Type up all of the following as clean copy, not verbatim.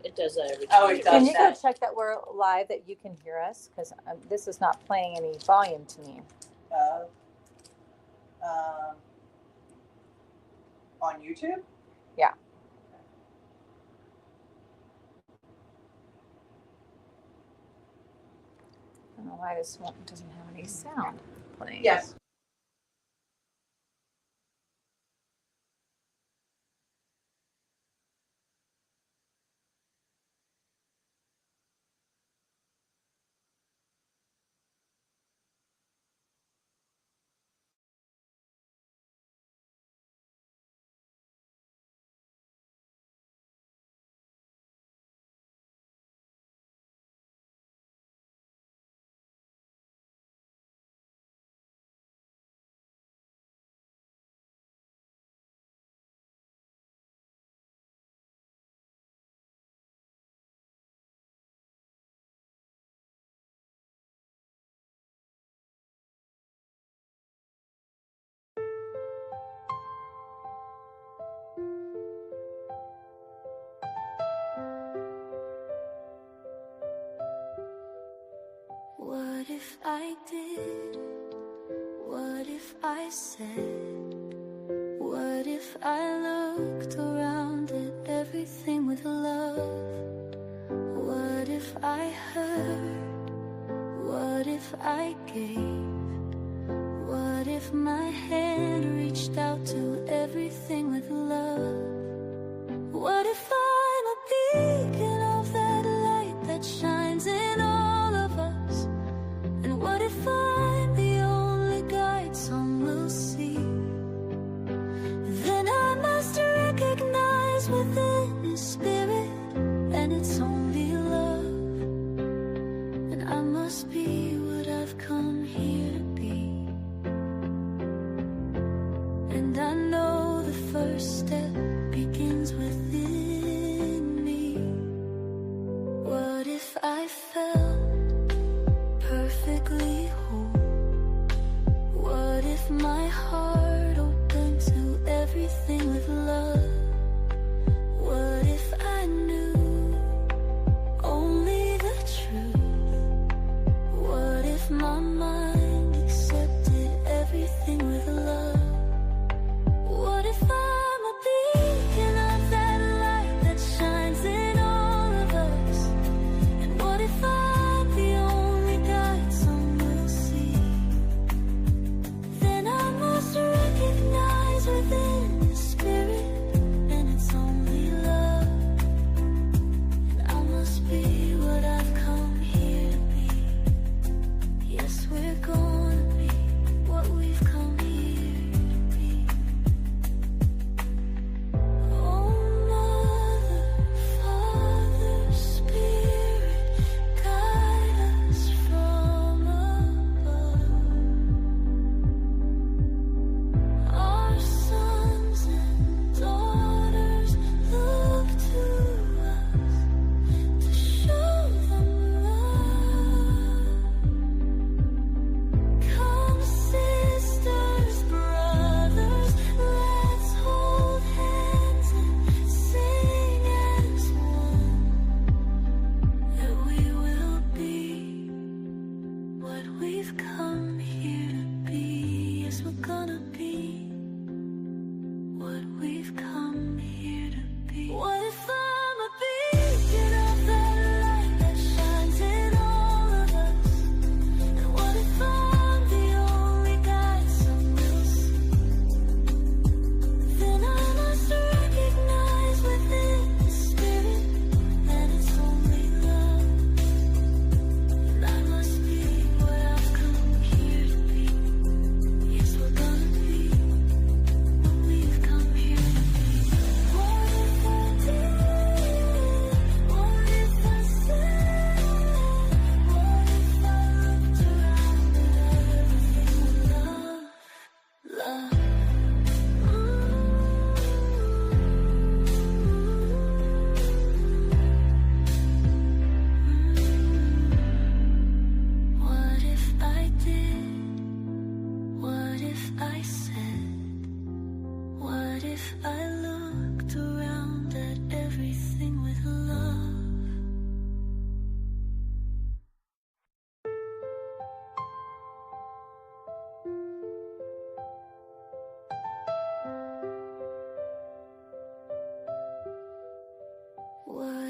It does that every Oh, time. it does Can you go that. check that we're live, that you can hear us? Because this is not playing any volume to me. On YouTube? Yeah. I don't know why this one doesn't have any sound playing. Yes. What if I did? What if I said? What if I looked around at everything with love? What if I heard? What if I gave? What if my hand reached out to everything with love? What if I'm a beacon of that light that shines in all of us? And what if I'm the only guide some will see? Then I must recognize within His spirit, and it's only love. And I must be what I've come here to be. And I know the first step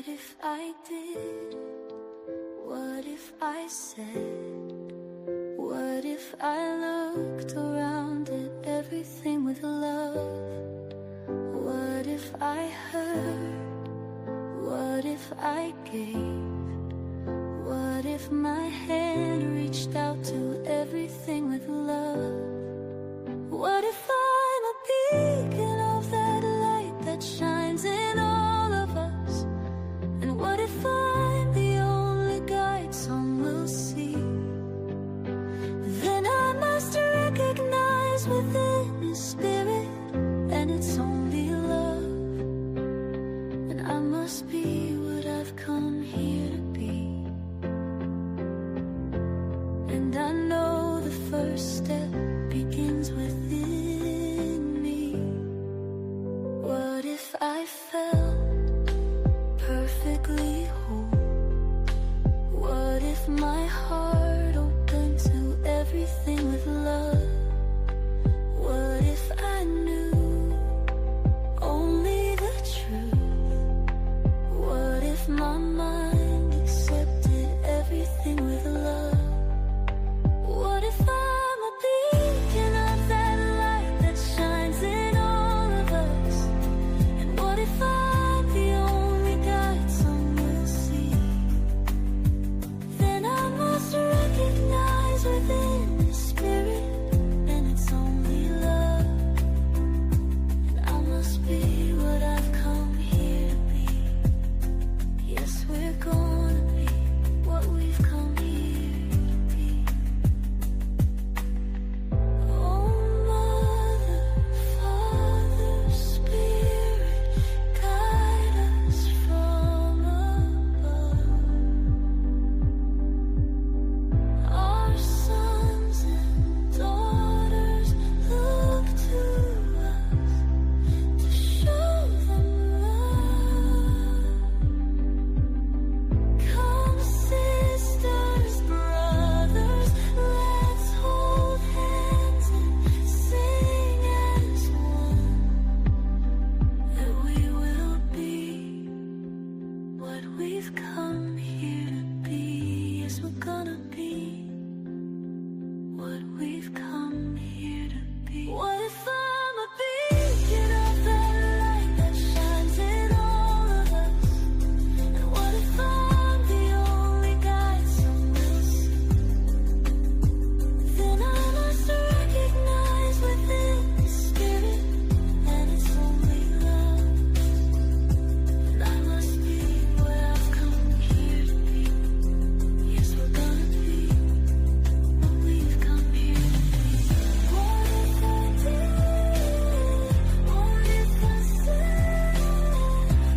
What if I did? What if I said? What if I looked around at everything with love? What if I heard? What if I gave? What if my hand reached out to everything with love? What if I'm a beacon of that light that shines in all of us? And what if I'm the only guide some will see? Then I must recognize within His Spirit, and it's only love. And I must be what I've come here to be. And I know the first step begins within me. What if I felt perfectly whole? What if my heart opened to everything with love? What if I knew only the truth? What if my mind accepted everything with love? What if I'm a beacon of that light that shines in all of us? And what if I'm the only guide some will see? Then I must recognize within the Spirit, and it's only love. And I must be what I've come here to be. Yes, we're gonna be what we've come here to be. Oh, Mother, Father, Spirit, guide us from above. Our sons and daughters look to us to show them love. Come, sisters, brothers, let's hold hands and sing as one, that we will be what we've come here to be. Yes, we're gonna be what we've come here to be. What if I'm a beacon of that light that shines in all of us? And what if I'm the only guide some will see? Then I must recognize within the Spirit, and it's only love. And I must be what I've come here to be. Yes, we're gonna be what we've come here to be. What if I did? What if I said?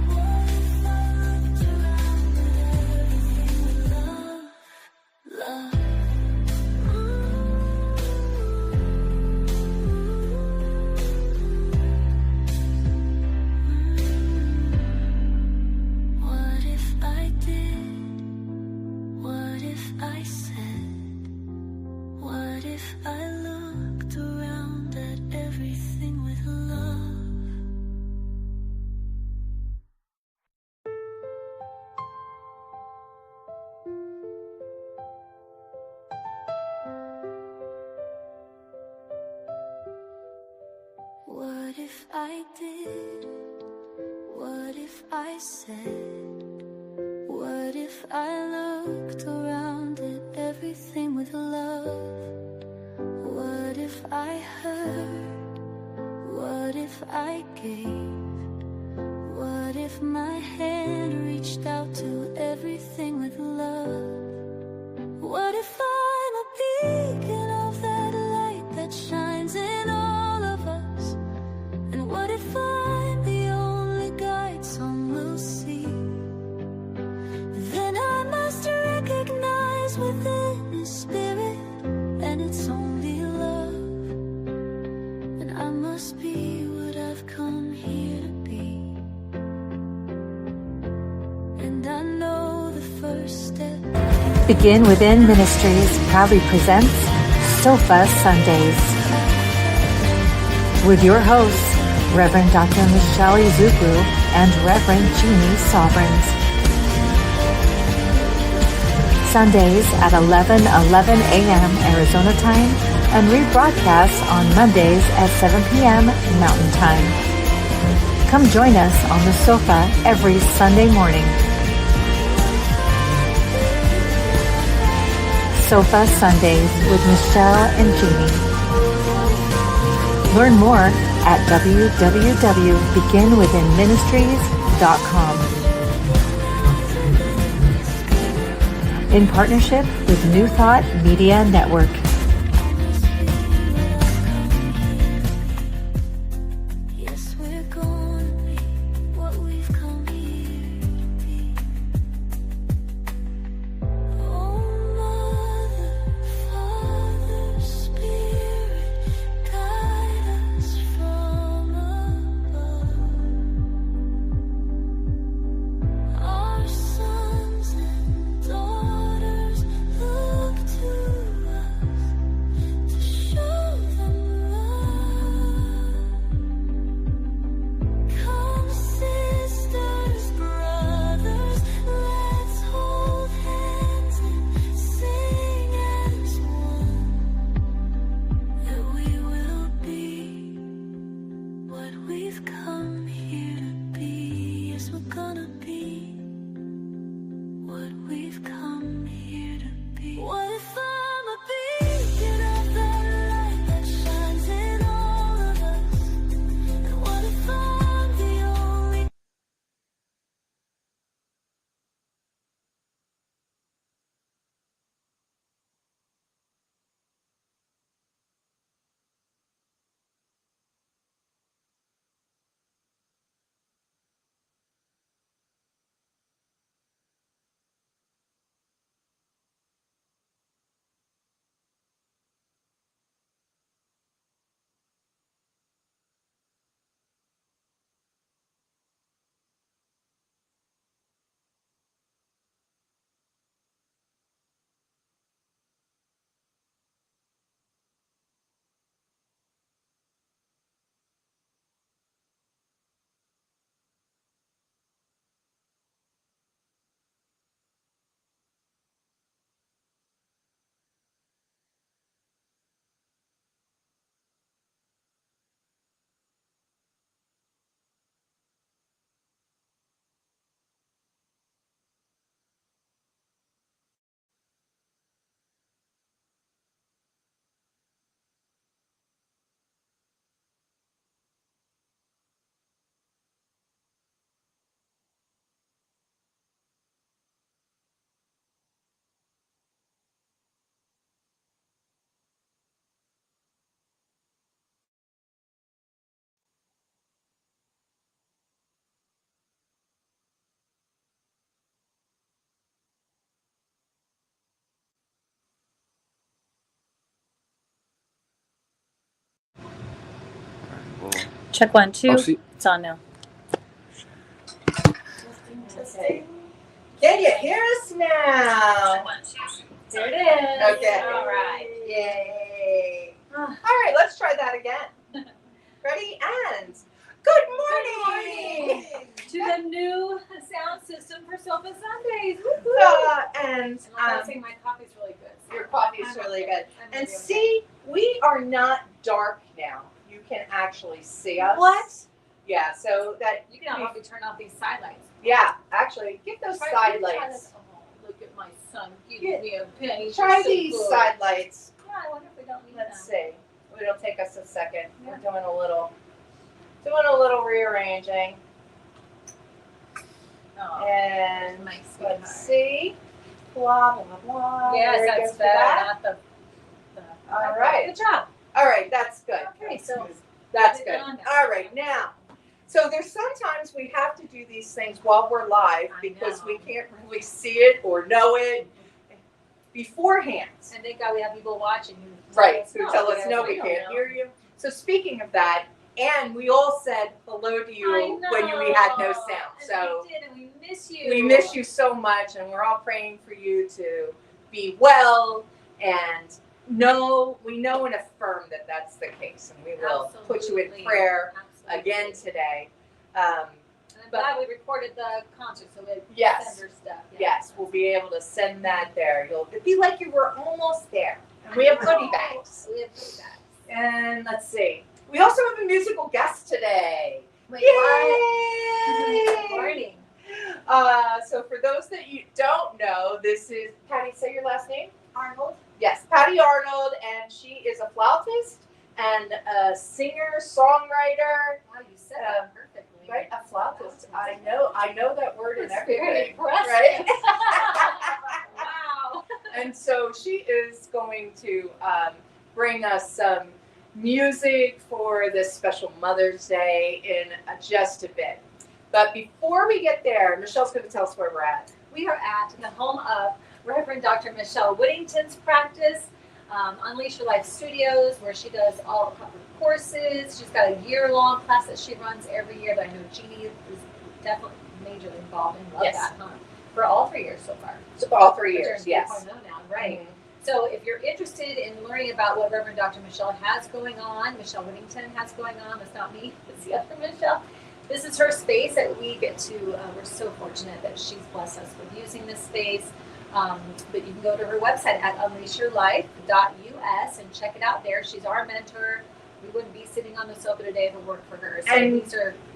What if I looked around at everything with love? Love. What if I did? What if I said? What if I looked around at everything with love? What if I did? What if I said? What if I looked around at everything with love? What if I heard? What if I gave? What if my hand reached out to everything with love? What if I'm a beacon of that light that shines in all of us? And what if I'm the only guide some will see? Then I must recognize within His Spirit, and it's only love. And I must be what I've come here to be. And I know the first step. Begin Within Ministries proudly presents Sofa Sundays with your hosts, Reverend Dr. Michelle Izuku and Reverend Jeannie Sovereigns. Sundays at 11:11 a.m. Arizona time and rebroadcasts on Mondays at 7 p.m. Mountain Time. Come join us on the sofa every Sunday morning. Sofa Sundays with Michelle and Jeannie. Learn more at www.beginwithinministries.com. In partnership with New Thought Media Network. Yes, we're gonna be what we've come here to be. Oh, Mother, Father, Spirit, guide us from above. Our sons and daughters look to us to show them love. Come, sisters, brothers, let's hold hands and sing as one. That we will be what we've come here to be. Yes, we're gonna be what we've come here to be. What if I'm a beacon of the light that shines in all of us? And what if I'm the only Check 1, 2. Oh, see. It's on now. Can you hear us now? There it is. Okay. All right. Yay. All right, let's try that again. Ready? And good morning. To the new sound system for Sofa Sundays. And I think my coffee's really good. your coffee's really good. I'm And really see, we are not dark now. You can actually see us. What? Yeah, so that You can help me turn off these side lights. yeah, actually, get those Try- side try lights. this. Oh, look at my son Get- giving me a penny. Try She's so these good. side lights. Yeah, I wonder if we don't need Let's them. see. It'll take us a second. Yeah. We're doing a little rearranging. Oh, And my sweetheart. let's see. Blah blah blah. Yes, There it that's goes for better. that. Not the All okay, right. Good job. All right, that's good. Okay, so That's get it good. on now. All right, now. So there's sometimes we have to do these things while we're live I because know. we can't really see it or know it beforehand. and thank God we have people watching who Right, who tell us, because no, we don't can't know. hear you. So speaking of that, and we all said hello to I you when we had no know. sound. And So we did, and we miss you. we miss you so much, and we're all praying for you to be well, and we know and affirm that that's the case, and we will put you in Absolutely. prayer Absolutely. again today. And then glad we recorded the concert, so we Yes. send her stuff. Yeah. Yes, we'll be able to send that there. You'll it'll be like you were almost there. And we have goodie bags. We have goodie bags. And let's see. We also have a musical guest today. Wait, Yay! Morning. So for those that you don't know, this is Patty. Say your last name. Arnold. Yes, Patty Arnold, and she is a flautist and a singer, songwriter. Wow, you said that perfectly. Right, a flautist. I know that word and That's very everything. impressive. Right. Wow. And so she is going to bring us some music for this special Mother's Day in just a bit. But before we get there, Michelle's going to tell us where we're at. We are at the home of Reverend Dr. Michelle Whittington's practice, Unleash Your Life Studios, where she does all a couple of courses. She's got a year-long class that she runs every year that I know Jeannie is definitely majorly involved in. Love Yes. that, huh? For all 3 years so far. So all 3 Which are years, in yes. 3.0 now, right. Mhm. So if you're interested in learning about what Reverend Dr. Michelle has going on, Michelle Whittington has going on, that's not me, it's the other Michelle. This is her space that we get to, we're so fortunate that she's blessed us with using this space. But you can go to her website at unleashyourlife.us and check it out there. She's our mentor. We wouldn't be sitting on the sofa today if it weren't for her. So And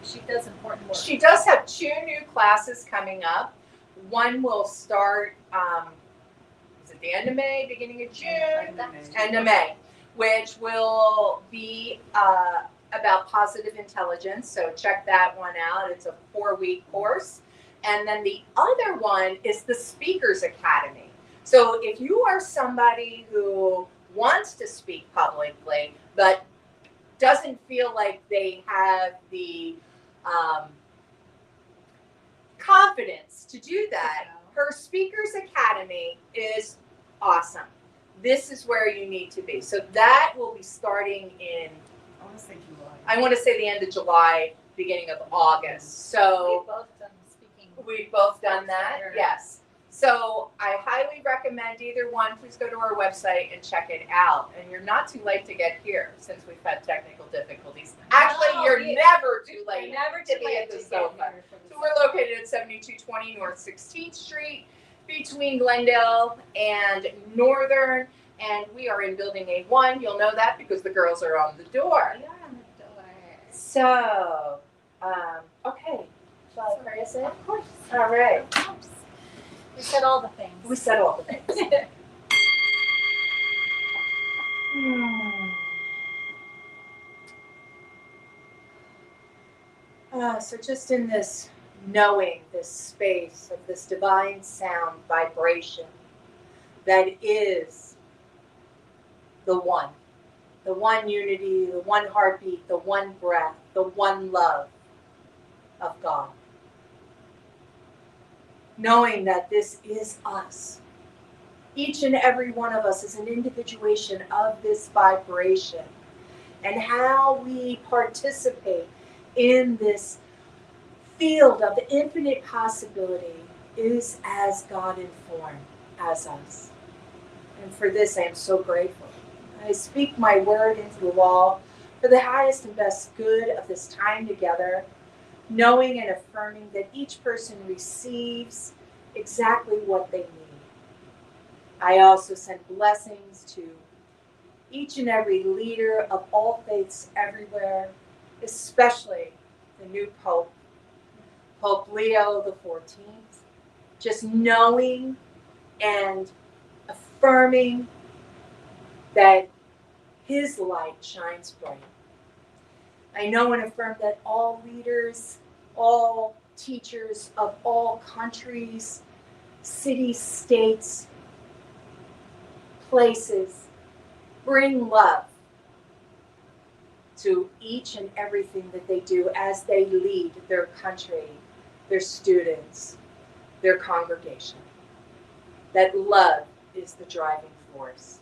she does important work. She does have 2 new classes coming up. One will start, is it the end of May, beginning of June? End of May, which will be about positive intelligence. So check that one out. It's a 4-week course. And then the other one is the Speakers Academy. So if you are somebody who wants to speak publicly, but doesn't feel like they have the confidence to do that, her Speakers Academy is awesome. This is where you need to be. So that will be starting in, I want to say the end of July, beginning of August. So We've both done speaking. we've both done that, Sure. yes. So I highly recommend either one. Please go to our website and check it out. And you're not too late to get here since we've had technical difficulties. Actually, No, you're never too You're late. never to too be late at the to get sofa. here for the So we're located at 7220 North 16th Street between Glendale and Northern. And we are in Building A1. You'll know that because the girls are on the door. We are on the door. So, okay. Shall I pray us in? Of course. All right. Of course. We said all the things. We said all the things. So just in this knowing, this space of this divine sound vibration that is the one unity, the one heartbeat, the one breath, the one love of God. Knowing that this is us. Each and every one of us is an individuation of this vibration. And how we participate in this field of infinite possibility is as God informed as us. And for this I am so grateful. I speak my word into the wall for the highest and best good of this time together, knowing and affirming that each person receives exactly what they need. I also send blessings to each and every leader of all faiths everywhere, especially the new Pope, Pope Leo the 14th, just knowing and affirming that his light shines bright. I know and affirm that all leaders, all teachers of all countries, cities, states, places, bring love to each and everything that they do as they lead their country, their students, their congregation. That love is the driving force.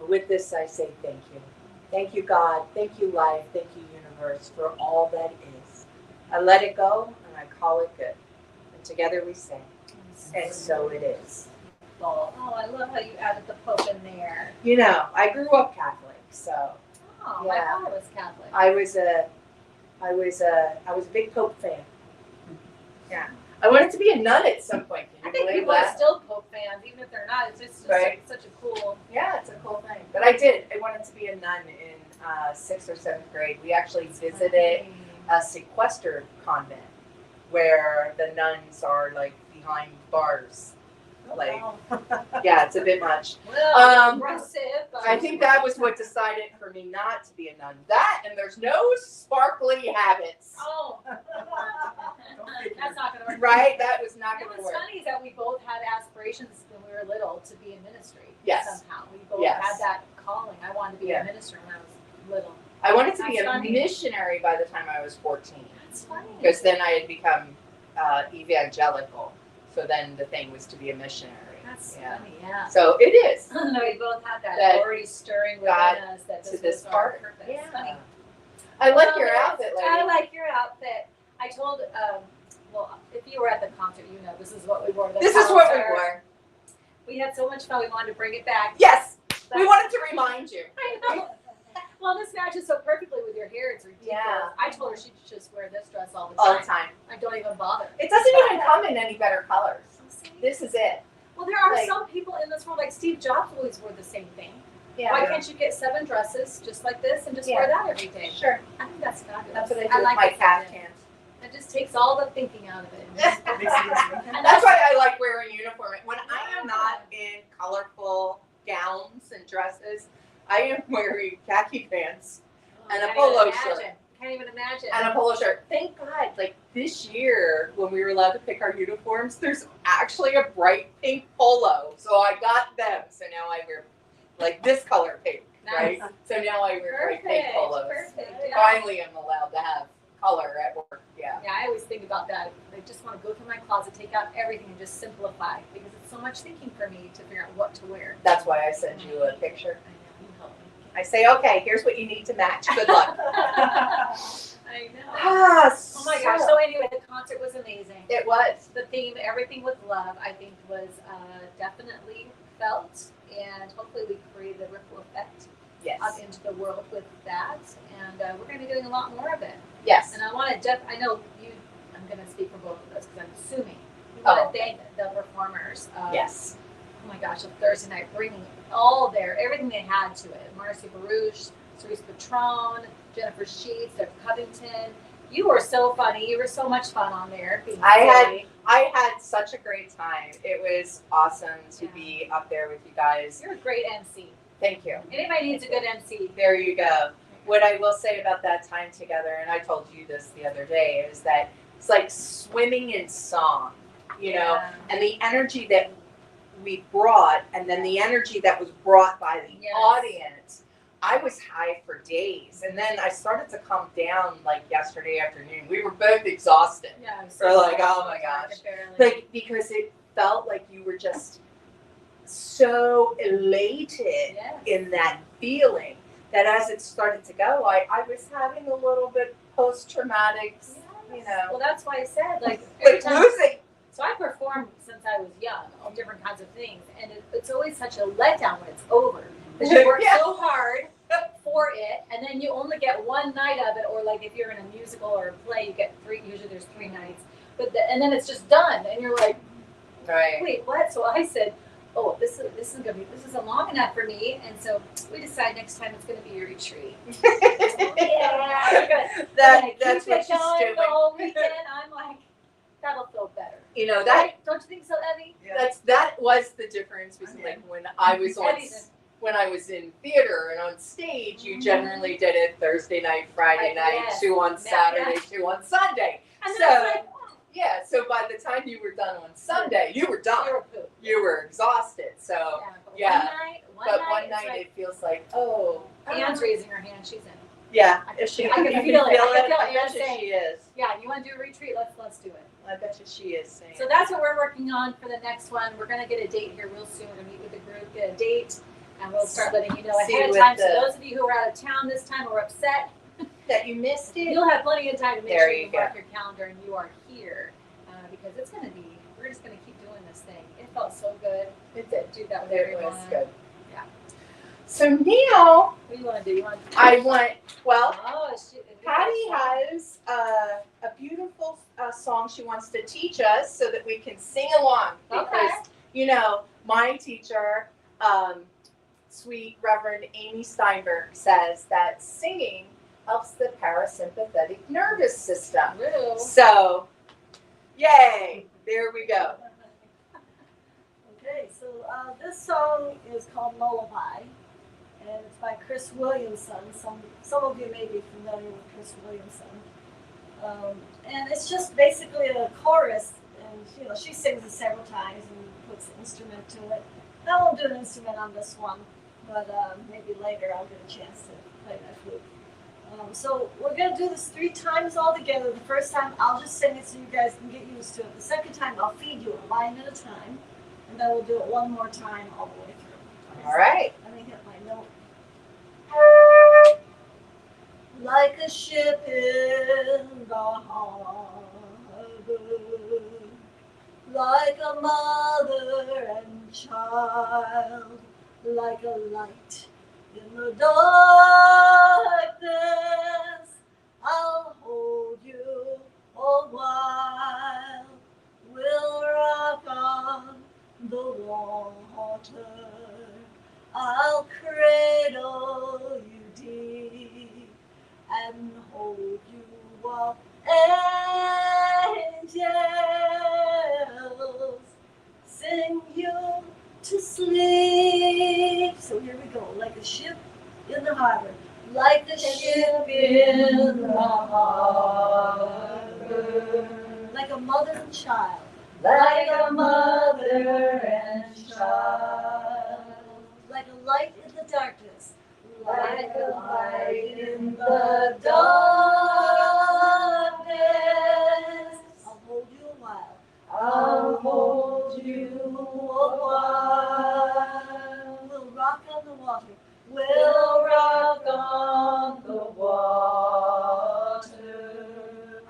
With this, I say thank you. Thank you, God. Thank you, life. Thank you, universe, for all that is. I let it go, and I call it good. And together we sing. And so it is. Oh, I love how you added the Pope in there. You know, I grew up Catholic, so Oh, Yeah. my father was Catholic. I was a I was a big Pope fan. Yeah. I wanted to be a nun at some point. I Can you think believe people are that? still Pope fans, even if they're not. It's just Right. such a cool. Yeah, it's a cool thing. But I did. I wanted to be a nun in 6th or 7th grade. We actually visited a sequestered convent where the nuns are like behind bars. Like, yeah, it's a bit much. Well, impressive. But I think that was what decided for me not to be a nun. That and there's no sparkly habits. Oh, that's not gonna work. Right? That was not And going to what's work. funny is that we both had aspirations when we were little to be in ministry. Yes. Somehow we both Yes. had that calling. I wanted to be Yeah. a minister when I was little. I wanted to be That's a funny. missionary by the time I was 14. That's funny. Because then I had become evangelical. So then the thing was to be a missionary. That's Yeah. funny. Yeah. So it is. No, we both had that, That already stirring within God us that to this this was our part. purpose. Yeah. Funny. I like Well, your there's- outfit, lady. I like your outfit. I told, well, if you were at the concert, you know this is what we wore. To the This is what we concert. wore. We had so much fun. We wanted to bring it back. Yes. But- We wanted to remind you. I know. Well, this matches so perfectly with your hair. It's ridiculous. Yeah. I told her she should just wear this dress all the All time. the time. I don't even bother. It doesn't even come in any better colors. This is it. Well, there are like- some people in this world, like Steve Jobs always wore the same thing. Yeah. Why can't you get 7 dresses just like this and just wear that every day? Sure. I think that's fabulous. That's what I do with like my this idea. caftans. It just takes all the thinking out of it. And That's why I like wearing uniform. When I am not in colorful gowns and dresses, I am wearing khaki pants and a Can't polo even shirt. imagine. Can't even imagine. and a polo shirt. Thank God, like this year when we were allowed to pick our uniforms, there's actually a bright pink polo. So I got them. So now I wear like this color pink, right? Nice. So now I wear bright pink Perfect. polos. Perfect. Yeah. Finally, I'm allowed to have color at work. Yeah. Yeah, I always think about that. I just want to go through my closet, take out everything, and just simplify because it's so much thinking for me to figure out what to wear. That's why I send you a picture. I know, you help me. I say, okay, here's what you need to match. Good luck. I know. Ah, Oh my gosh. So anyway, the concert was amazing. it was. The theme, everything with love, I think was definitely felt, and hopefully we created a ripple effect Yes. out into the world with that, and we're going to be doing a lot more of it. Yes. And I want to, I know you, I'm going to speak for both of us because I'm assuming you Oh. want to thank the performers. Yes. Oh my gosh, of Thursday night, bringing all everything they had to it. Marcy Baruch, Cerise Patron, Jennifer Sheets, Deb Covington. You were so funny. You were so much fun on there. Being I silly. had such a great time. It was awesome to Yeah. be up there with you guys. You're a great MC. Thank you. Anybody needs a good MC. There you go. What I will say about that time together, and I told you this the other day, is that it's like swimming in song, you know, Yeah. and the energy that we brought, and then the energy that was brought by the Yes. audience. I was high for days, and then I started to come down like yesterday afternoon. We were both exhausted, Yeah. I'm We're like, sorry. oh my gosh. Barely. like because it felt like you were just so elated Yes. in that feeling that as it started to go, I was having a little bit post-traumatic, you know, Well, that's why I said, like, every like time. losing. So I performed since I was young, all different kinds of things, and it's always such a letdown when it's over. Because you work Yeah. so hard for it, and then you only get one night of it, or like if you're in a musical or a play, you get 3. Usually there's 3 nights, and then it's just done, and you're like, Right. wait, what? So I said, oh, this isn't long enough for me, and so we decided next time it's going to be a retreat. Yeah, we're gonna That's keep what it she's going doing. the whole weekend. I'm like, that'll feel better. You know, Right? Don't you think so, Evie? that was the difference between like when I was on Evie's when I was in theater and on stage, you generally did it Thursday night, Friday Right, night, yes. 2 on Yeah, Saturday, yeah. 2 on Sunday. And So- then I was like, oh, Yeah, so by the time you were done on Sunday, you were done. you're a poop. You were exhausted. So, Yeah, but yeah. one but night, one it's night like, it feels like, oh, Anne's raising her hand. She's in. yeah. I can If she, feel- I can you feel it. I can feel I Anne bet you saying- she is. Yeah, you want to do a retreat? Let's do it. I bet you she is saying. So that's what we're working on for the next one. We're gonna get a date here real soon. We're gonna meet with the group, get a date, and we'll start letting you know See ahead of with time. So the- those of you who are out of town this time or upset, that you missed it. you'll have plenty of time to make There sure you you go. mark your calendar and you are here because it's gonna be. We're just gonna keep doing this thing. It felt so good It did. to do that with It everyone. was good. Yeah. So now What do you want to do? You want? I want, well, Oh, is Patty has a beautiful song she wants to teach us so that we can sing along. Because, Okay. you know, my teacher, sweet Reverend Amy Steinberg, says that singing helps the parasympathetic nervous system. True. So, yay! There we go. Okay, so this song is called Lullaby, and it's by Chris Williamson. Some of you may be familiar with Chris Williamson. And it's just basically a chorus, and you know she sings it several times and puts an instrument to it. I won't do an instrument on this one, but maybe later I'll get a chance to play my flute. So we're gonna do this 3 times all together. The first time I'll just sing it so you guys can get used to it. The second time I'll feed you a line at a time, and then we'll do it one more time all the way through. All right. Let me hit my note. Like a ship in the harbor, like a mother and child, like a light in the darkness, I'll hold you a while. We'll rock on the water. I'll cradle you deep and hold you while angels sing you to sleep. So here we go, like a ship in the harbor, like a ship in the harbor, like a mother and child, like a mother and child, like a light in the darkness, like a light in the darkness. I'll hold you a while. I'll hold you a while. We'll rock on the water. We'll rock on the water.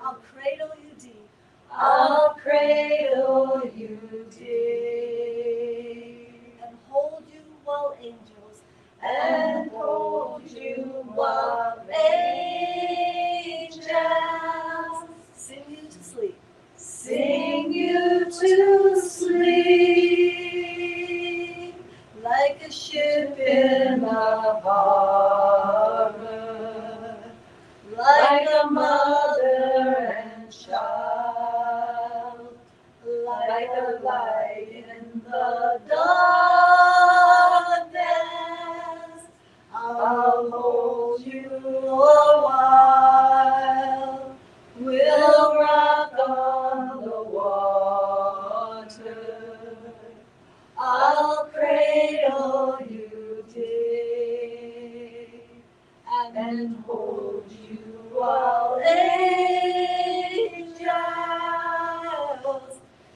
I'll cradle you deep. I'll cradle you deep. And hold you while angels. And hold you while angels sing you to sleep. Sing you to sleep. Like a ship in the harbor, like a mother and child, like a light in the darkness. I'll hold you a while. We'll rock on the water. I'll cradle you deep and hold you while angels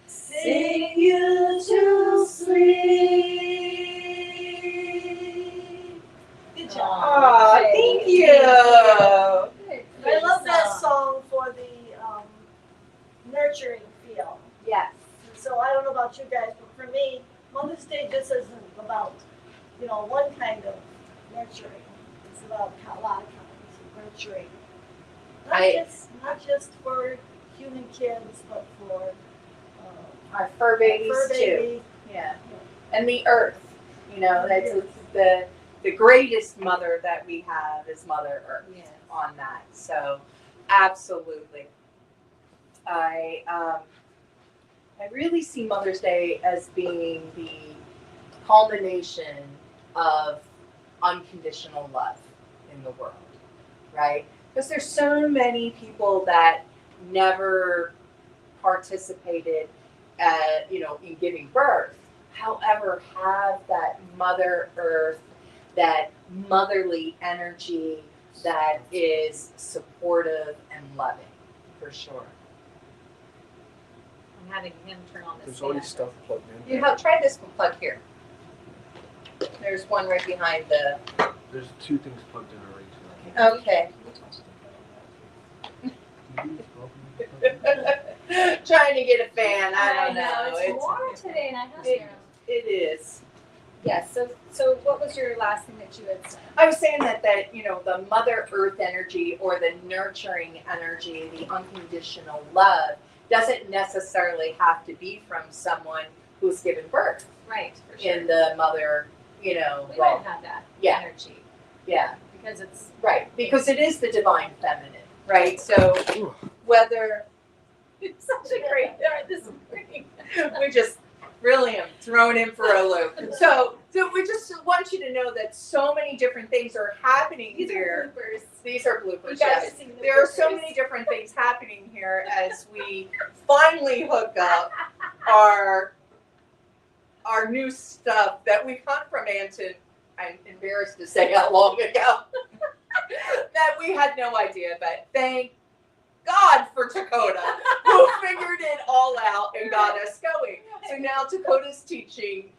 sing you to sleep. Good job. Aw, thank you. I love that song for the nurturing feel. Yes. So I don't know about you guys, but for me, Mother's Day just isn't about, you know, one kind of nurturing. It's about a lot of kinds of nurturing. Not just for human kids, but for Our fur babies fur too. baby. Yeah. And the earth. You know, that's the greatest mother that we have is Mother Earth. Yes. On that. So absolutely. I really see Mother's Day as being the culmination of unconditional love in the world, right? Because there's so many people that never participated, in giving birth. However, have that Mother Earth, that motherly energy that is supportive and loving, for sure. I'm having him turn on this. There's already fan. stuff plugged in. You have try this one plug here. There's one right behind the. There's 2 things plugged in already too. Okay. Trying to get a fan. I don't know. It's warm today, and I have it- zero. It is. Yes, so what was your last thing that you had said? I was saying that the Mother Earth energy or the nurturing energy, the unconditional love, doesn't necessarily have to be from someone who's given birth Right, for sure. in the mother, We way. don't have that Yeah. energy Yeah, because it's right. Because it is the divine feminine, right? So whether it's such a great this morning. we just really am thrown in for a loop. So we just want you to know that so many different things are happening These here. are bloopers. These are You bloopers, guys yes. have seen the There are so bloopers. many different things happening here as we finally hook up our new stuff that we got from Anton. I'm embarrassed to say how long ago that we had no idea, but thank God for Dakota who figured it all out and got us going. So now Dakota's teaching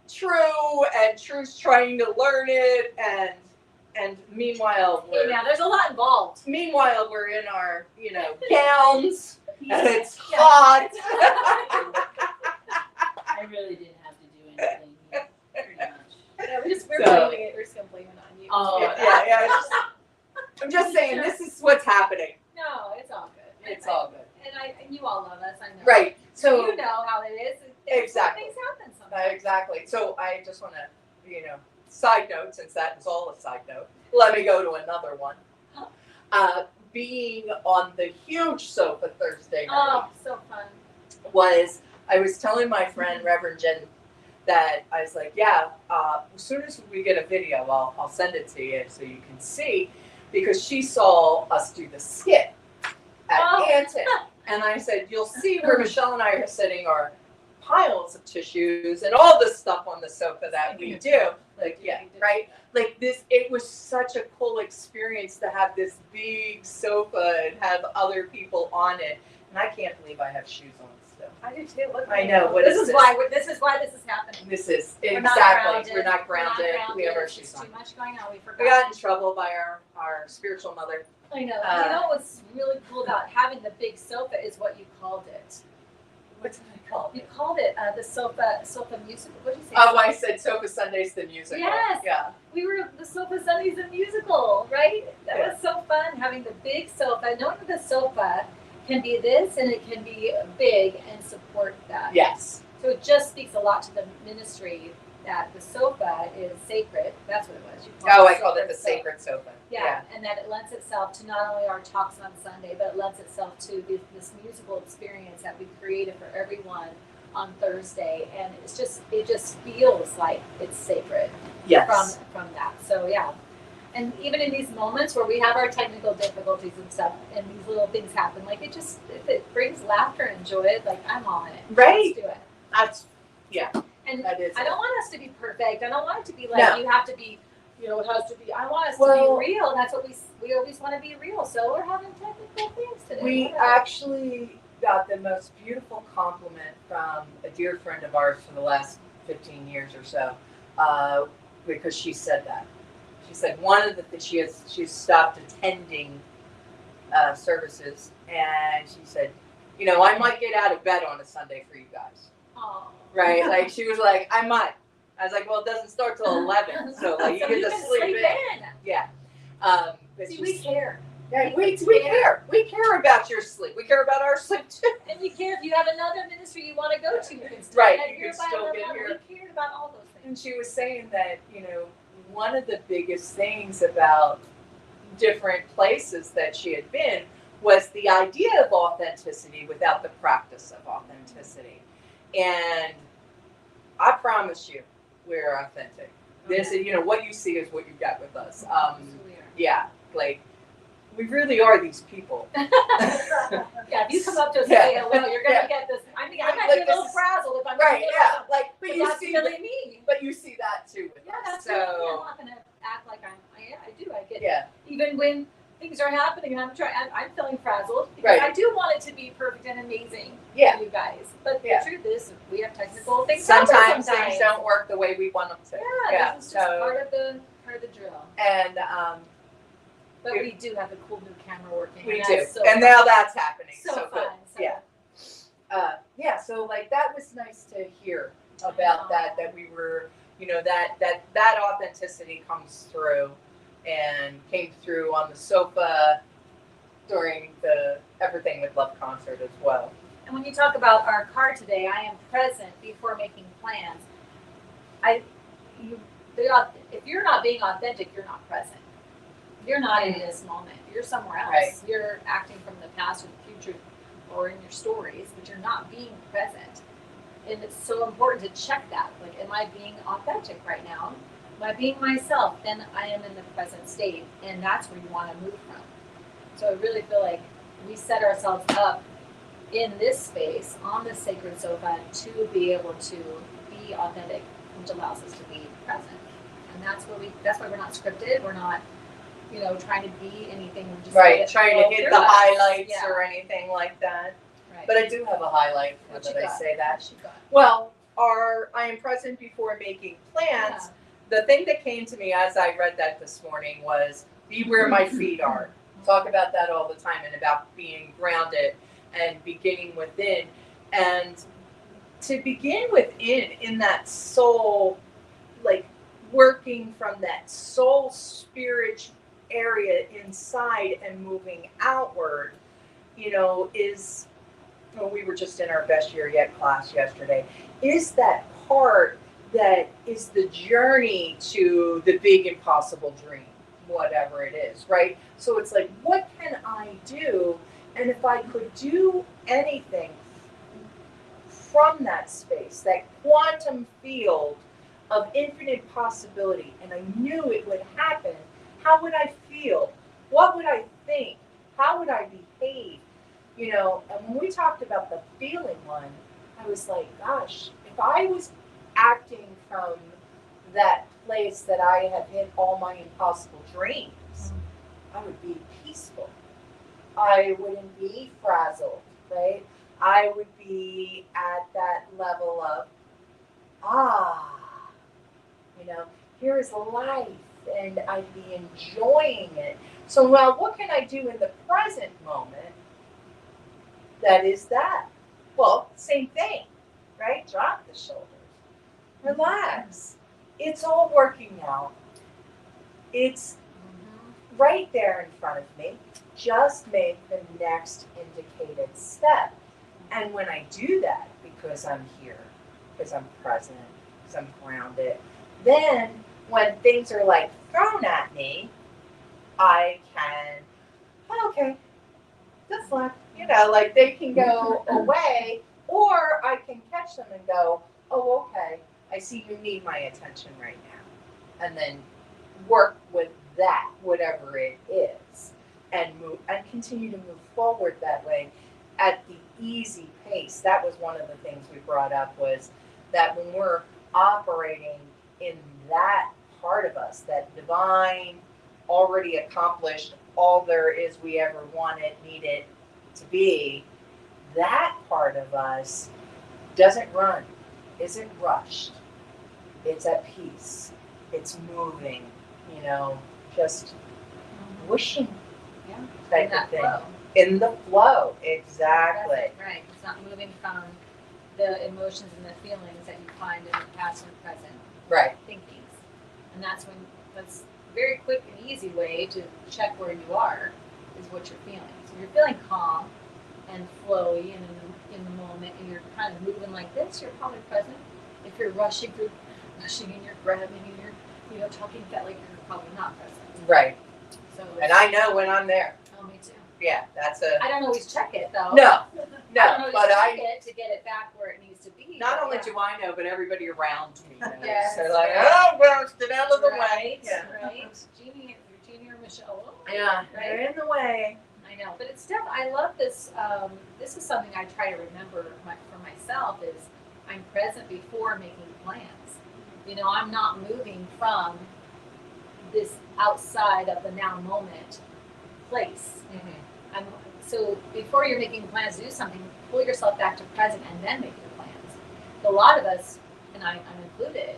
True, and True's trying to learn it, and meanwhile Hey, now there's a lot involved. we're in our gowns and it's Yeah. hot. I really didn't have to do anything, pretty much. Yeah, we're So- blaming it. We're just gonna blame it on you. Oh, yeah. I'm just saying this is what's happening. No, it's all good. It's all good. And you all love us. I know. Right. So So you know how it is. Exactly. Things happen sometimes. exactly. So I just want to, side note, since that was all a side note, let me go to another one. Being on the huge sofa Thursday night Oh, so fun. I was telling my friend Reverend Jen that I was like, as soon as we get a video, I'll send it to you so you can see, because she saw us do the skit at Oh. Anton. And I said, you'll see where Michelle and I are sitting our piles of tissues and all the stuff on the sofa that we do. Like, yeah, right? Like this, it was such a cool experience to have this big sofa and have other people on it. And I can't believe I have shoes on still. I do too. Look, I know, what this is is this? why this is happening. This is We're not exactly, we're grounded. not grounded, we have our It's shoes just on. too much going on. We forgot. We got in trouble by our spiritual mother. I know. Uh, You know what's really cool about having the big sofa is what you called it. What did I call You it? called it the sofa musical. What did you say? Oh, I said Sofa Sundays the musical. Yes. Yeah. We were the Sofa Sundays the musical, right? That Yeah. was so fun having the big sofa. Knowing that the sofa can be this and it can be big and support that. Yes. So it just speaks a lot to the ministry that the sofa is sacred. That's what it was. You Oh, it I called it the sofa. sacred sofa. Yeah, and that it lends itself to not only our talks on Sunday, but it lends itself to this musical experience that we created for everyone on Thursday, and it just feels like it's sacred Yes. from that. So yeah, and even in these moments where we have our technical difficulties and stuff, and these little things happen, like if it brings laughter and joy, like I'm all in it. Right. Let's do it. That's And that is. I don't want us to be perfect. I don't want it to be like No. you have to be, it has to be. I want us Well- to be real. That's what we always want to be real. So we're having technical things today. We Whatever. actually got the most beautiful compliment from a dear friend of ours for the last 15 years or so, because she said that. She said one of the things she's stopped attending services, and she said, I might get out of bed on a Sunday for you guys, Aw. right? Like she was like, I might. I was like, well, it doesn't start till 11, so like you So get to can sleep in. Yeah. But See, she we was- care. Yeah, we care. We care about your sleep. We care about our sleep too. And we care if you have another ministry you want to go to. You can still Right, get you here can by still 11. get here. We cared about all those things. And she was saying that, one of the biggest things about different places that she had been was the idea of authenticity without the practice of authenticity. And I promise you, we're authentic. This is, what you see is what you get with us. So we are. Yeah, like, we really are these people. Yeah, if you come up to us and Yeah. say hello, you're gonna Yeah. get this. I mean, I Like might be a this little is- frazzled if I'm Right, gonna yeah, like, but But you that's see really that, me. but you see that too with Yeah, us. that's really me. I'm So, not gonna act like I do. I get yeah, even when things are happening and I'm feeling frazzled because Right. I do want it to be perfect and amazing yeah. for you guys. But Yeah. the truth is, we have technical things. happen Sometimes things don't work the way we want them to. Yeah, this is just so, part of the drill. and But we- we do have a cool new camera working. we and do. that's So And now that's happening. so, So, fun. good. So Yeah. So like that was nice to hear about that we were you know, that authenticity comes through and came through on the sofa during the Everything with Love concert as well. And when you talk about our card today, I am present before making plans. If you're not being authentic, you're not present. You're not in this moment. You're somewhere else. Right. You're acting from the past or the future or in your stories, but you're not being present. And it's so important to check that. Like, am I being authentic right now? Am I being myself? Then I am in the present state, and that's where you want to move from. So I really feel like we set ourselves up in this space on the sacred sofa to be able to be authentic, which allows us to be present. And that's why we're not scripted. We're not, trying to be anything. We're just Right, trying to hit the highlights Yeah. or anything like that. Right. But I do have a highlight now What that you I got? say that. What you got? Well, I am present before making plans. The thing that came to me as I read that this morning was be where my feet are. Talk about that all the time and about being grounded and beginning within. And to begin within in that soul, like working from that soul spirit area inside and moving outward, is, we were just in our Best Year Yet class yesterday, is that part that is the journey to the big impossible dream, whatever it is, right? So it's like, what can I do? And if I could do anything from that space, that quantum field of infinite possibility, and I knew it would happen, how would I feel? What would I think? How would I behave? And when we talked about the feeling one, I was like, gosh, if I was acting from that place that I have hit all my impossible dreams, I would be peaceful. I wouldn't be frazzled, right? I would be at that level of, here is life, and I'd be enjoying it. So now what can I do in the present moment that is that? Well, same thing, right? Drop the shoulders. Relax. It's all working out. It's right there in front of me. Just make the next indicated step. And when I do that, because I'm here, because I'm present, because I'm grounded, then when things are like thrown at me, I can, okay, that's fine. Like they can go away, or I can catch them and go, oh, okay, I see you need my attention right now. And then work with that, whatever it is, and move and continue to move forward that way at the easy pace. That was one of the things we brought up, was that when we're operating in that part of us, that divine, already accomplished, all there is we ever wanted, needed to be, that part of us doesn't run, isn't rushed. It's at peace. It's moving, just wishing Yeah. type In that of thing. flow. In the flow, exactly. Right. It's not moving from the emotions and the feelings that you find in the past and present Right. thinkings. And that's a very quick and easy way to check where you are, is what you're feeling. So if you're feeling calm and flowy and in the moment, and you're kind of moving like this, you're probably present. If you're rushing and you're grabbing and you're talking that, like, you're probably not present. Right. So And I know when I'm there. Oh, me too. Yeah, that's a I don't always check it though. no, I don't always but check it to get it back where it needs to be. not but only yeah. do I know, but everybody around me knows. Yes, They're like, right. oh, bounced it out of the way. Right, Yeah. right. Jeannie or Michelle. Oh, Yeah, right. they're in the way. I know, but it's still, I love this. This is something I try to remember for myself, is I'm present before making plans. I'm not moving from this outside of the now moment place. So before you're making plans to do something, pull yourself back to present and then make your plans. A lot of us, and I'm included,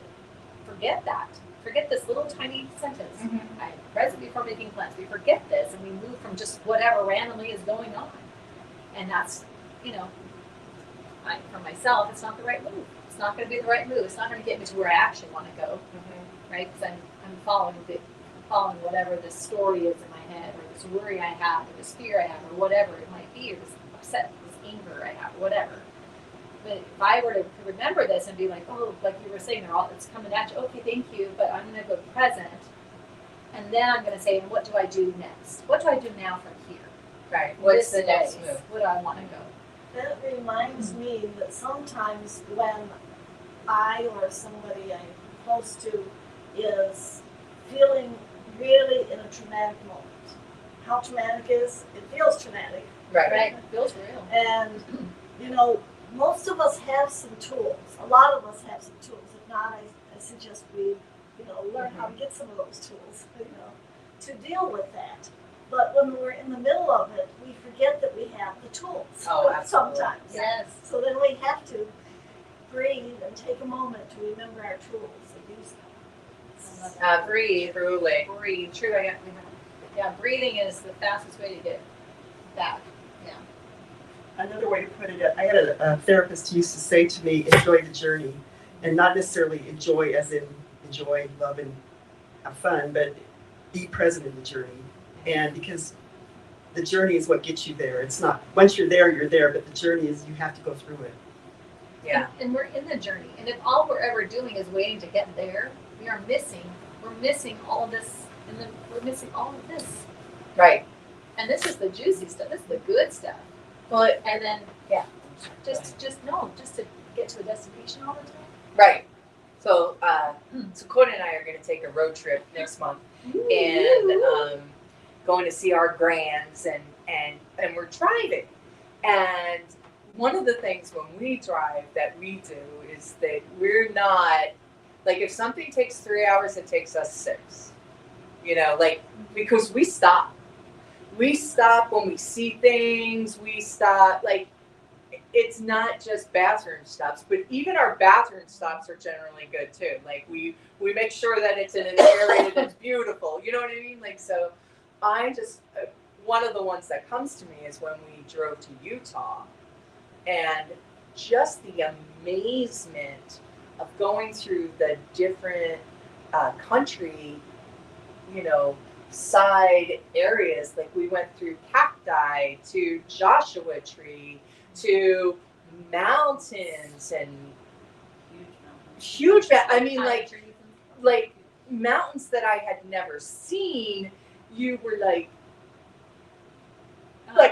forget that. Forget this little tiny sentence. I'm present before making plans. We forget this and we move from just whatever randomly is going on. And that's, for myself, it's not the right move. It's It's not going to be the right move. It's not going to get me to where I actually want to go, right? Because I'm following whatever this story is in my head, or this worry I have, or this fear I have, or whatever it might be, or this upset, this anger I have, or whatever. But if I were to remember this and be like, oh, like you were saying, it's coming at you. Okay, thank you, but I'm going to go present, and then I'm going to say, what do I do next? What do I do now from here? Right. What's This the next place, move? Where do I want to go? That reminds me that sometimes when I or somebody I'm close to is feeling really in a traumatic moment. How traumatic is? It feels traumatic. Right. Right? It feels real. And, you know, most of us have some tools. A lot of us have some tools. If not, I suggest we, learn how to get some of those tools, to deal with that. But when we're in the middle of it, we forget that we have the tools. Oh, absolutely. Sometimes. Yes. So then we have to breathe and take a moment to remember our tools and use them. Breathe. Truly. Breathe. True. Yeah, breathing is the fastest way to get back. Yeah. Another way to put it, I had a therapist who used to say to me, enjoy the journey, and not necessarily enjoy as in enjoy, love, and have fun, but be present in the journey. And because the journey is what gets you there. It's not, once you're there, but the journey is you have to go through it. Yeah. And we're in the journey. And if all we're ever doing is waiting to get there, we're missing all of this, we're missing all of this. Right. And this is the juicy stuff. This is the good stuff. Well, And then yeah. just to get to a destination all the time. Right. So, so Coda and I are going to take a road trip next month, and going to see our grands, and we're driving. And one of the things when we drive that we do is that we're not like, if something takes 3 hours, it takes us 6. Because we stop. We stop when we see things. We stop. It's not just bathroom stops, but even our bathroom stops are generally good too. Like we make sure that it's in an area that's beautiful. You know what I mean? So I just, one of the ones that comes to me is when we drove to Utah, and just the amazement of going through the different country, side areas. Like we went through cacti to Joshua Tree to mountains and huge. I mean, like mountains that I had never seen. You were like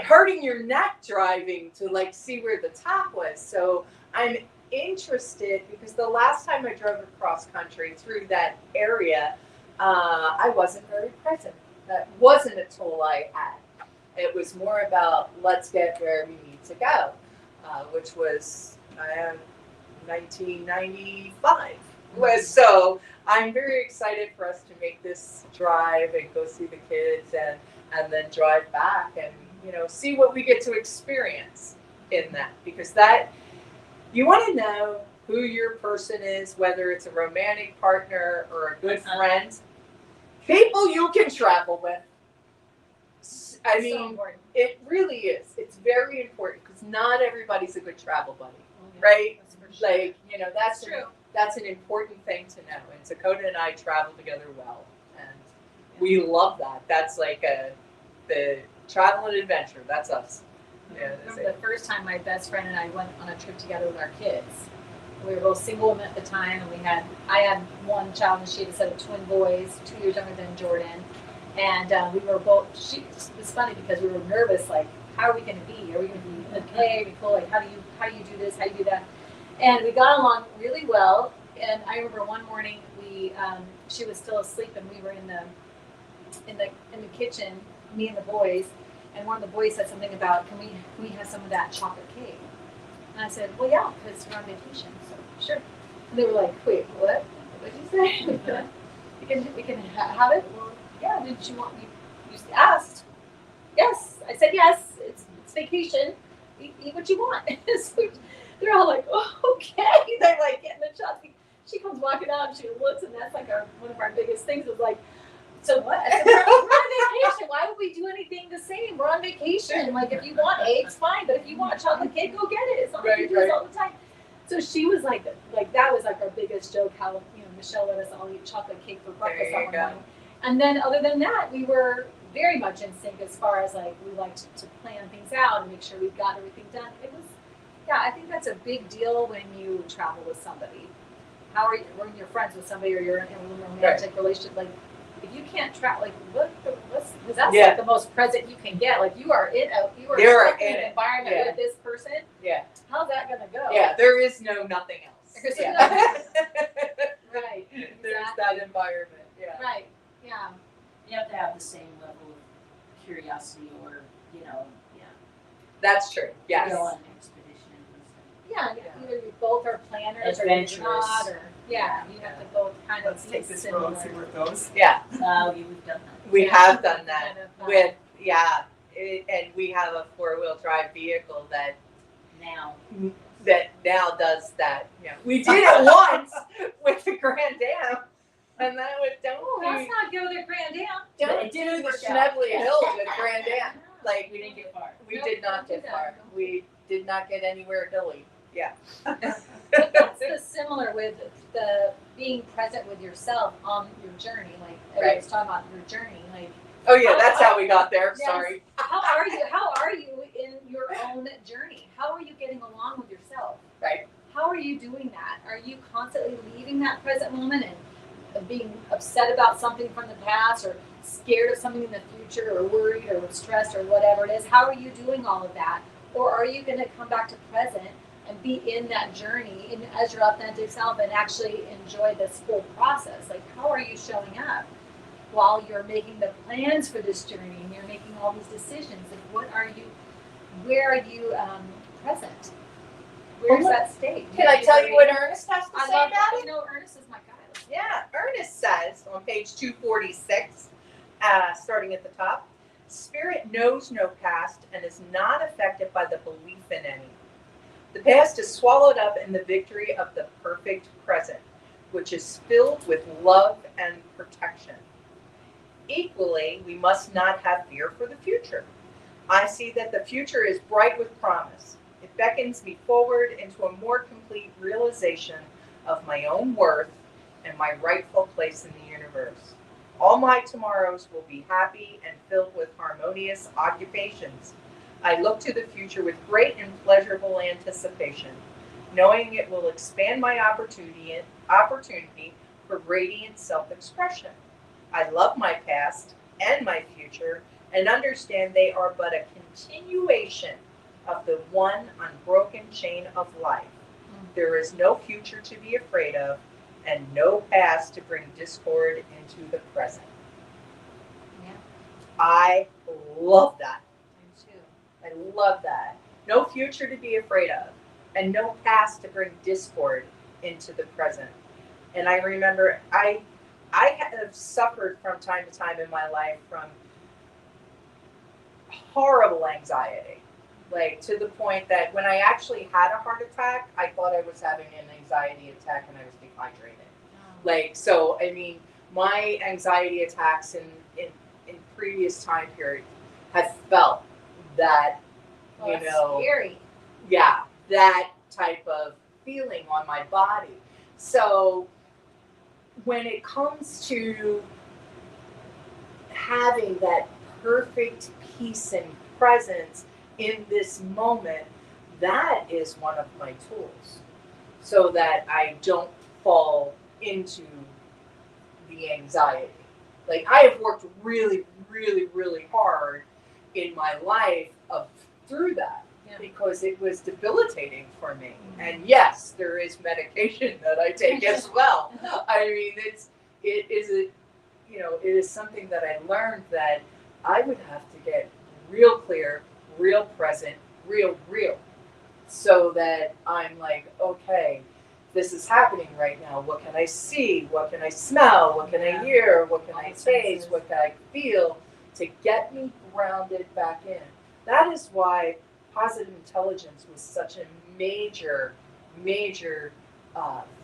hurting your neck driving to see where the top was. So I'm interested because the last time I drove across country through that area, I wasn't very present. That wasn't a tool I had. It was more about let's get where we need to go, which was 1995. So I'm very excited for us to make this drive and go see the kids and then drive back and see what we get to experience in that, because that you want to know who your person is, whether it's a romantic partner or a good friend, people you can travel with. I mean, it really is. It's very important because not everybody's a good travel buddy, right? That's for sure. That's true. That's an important thing to know. And Dakota and I travel together well, and we love that. That's the travel and adventure. That's us. Yeah, I remember the first time my best friend and I went on a trip together with our kids. We were both single women at the time, and I had one child, and she had a set of twin boys, 2 years younger than Jordan. And we were both. It was funny because we were nervous. Like, how are we going to be? Are we going to be okay? Are we cool? Like, how do you do this? How do you do that? And we got along really well. And I remember one morning she was still asleep, and we were in the kitchen, me and the boys. And one of the boys said something about, can we have some of that chocolate cake? And I said, well, yeah, because we're on vacation, so sure. And they were like, wait, what? What did you say? we can have it? Well, yeah, didn't you want, you asked. Yes, I said yes, it's vacation, eat what you want. So they're all like, oh, okay. They're like getting the chocolate. She comes walking out and she looks, and that's like one of our biggest things is like, so what? I said, we're on vacation. Why would we do anything the same? We're on vacation. Like, if you want eggs, fine. But if you want chocolate cake, go get it. It's not like you do this all the time. So she was like that was like our biggest joke. How Michelle let us all eat chocolate cake for breakfast There you that go. morning. And then other than that, we were very much in sync as far as like we liked to plan things out and make sure we got everything done. It was, yeah, I think that's a big deal when you travel with somebody. How are you when you're friends with somebody or you're in a romantic relationship? Like, if you can't travel, like what's because that's Yeah. like the most present you can get. Like you are You're stuck in in an it. environment Yeah. with this person. Yeah. How's that gonna go? Yeah, there is nothing else. There's Yeah. Right. There's Exactly. that environment. Yeah. Right. Yeah. You have to have the same level of curiosity or, That's true. Yes. go on an expedition and Yeah. Yeah. Either you both are planners or you're Adventurous. not, or yeah, you have to both kind of Let's be take this similar. road, see where it goes. Yeah. stuff. We've done that. We Yeah. have done that Kind of, with and we have a 4-wheel drive vehicle that Now, does that. Yeah. We did it once with the Grand Dam, and then it went Oh, let's not go to Grand Dam. don't do the Schnebly Hills with Grand Dam. Like we didn't get far. we Nope, did not don't do get that. far. We did not get anywhere hilly. Yeah. But that's the similar with the being present with yourself on your journey. Like I was talking about your journey. Like Oh yeah, that's how we got there. Yes. Sorry. how are you? How are you in your own journey? How are you getting along with yourself? Right. How are you doing that? Are you constantly leaving that present moment and being upset about something from the past or scared of something in the future or worried or stressed or whatever it is? How are you doing all of that? Or are you going to come back to present and be in that journey and as your authentic self and actually enjoy this whole process? Like, how are you showing up while you're making the plans for this journey and you're making all these decisions? Like, where are you present? Where's Well, that state? Can I tell you what Ernest has to I say love about that. it? You know, Ernest is my guy. Yeah, Ernest says on page 246, starting at the top, spirit knows no past and is not affected by the belief in any. The past is swallowed up in the victory of the perfect present, which is filled with love and protection. Equally, we must not have fear for the future. I see that the future is bright with promise. It beckons me forward into a more complete realization of my own worth and my rightful place in the universe. All my tomorrows will be happy and filled with harmonious occupations. I look to the future with great and pleasurable anticipation, knowing it will expand my opportunity for radiant self-expression. I love my past and my future and understand they are but a continuation of the one unbroken chain of life. There is no future to be afraid of and no past to bring discord into the present. Yeah. I love that. Me too. I love that. No future to be afraid of and no past to bring discord into the present. And I remember I have suffered from time to time in my life from horrible anxiety. Like to the point that when I actually had a heart attack, I thought I was having an anxiety attack and I was dehydrated. Like, so, I mean, my anxiety attacks in previous time periods have felt that, Oh, you that's know, scary. yeah, that type of feeling on my body. So when it comes to having that perfect peace and presence in this moment, that is one of my tools so that I don't fall into the anxiety. Like I have worked really, really, really hard in my life through that. Yeah. Because it was debilitating for me. And yes, there is medication that I take as well. I mean, it is something that I learned that I would have to get real clear, real present, real, so that I'm like, okay, this is happening right now. What can I see? What can I smell? What can I hear? What can I taste? What can I feel to get me grounded back in? That is why positive intelligence was such a major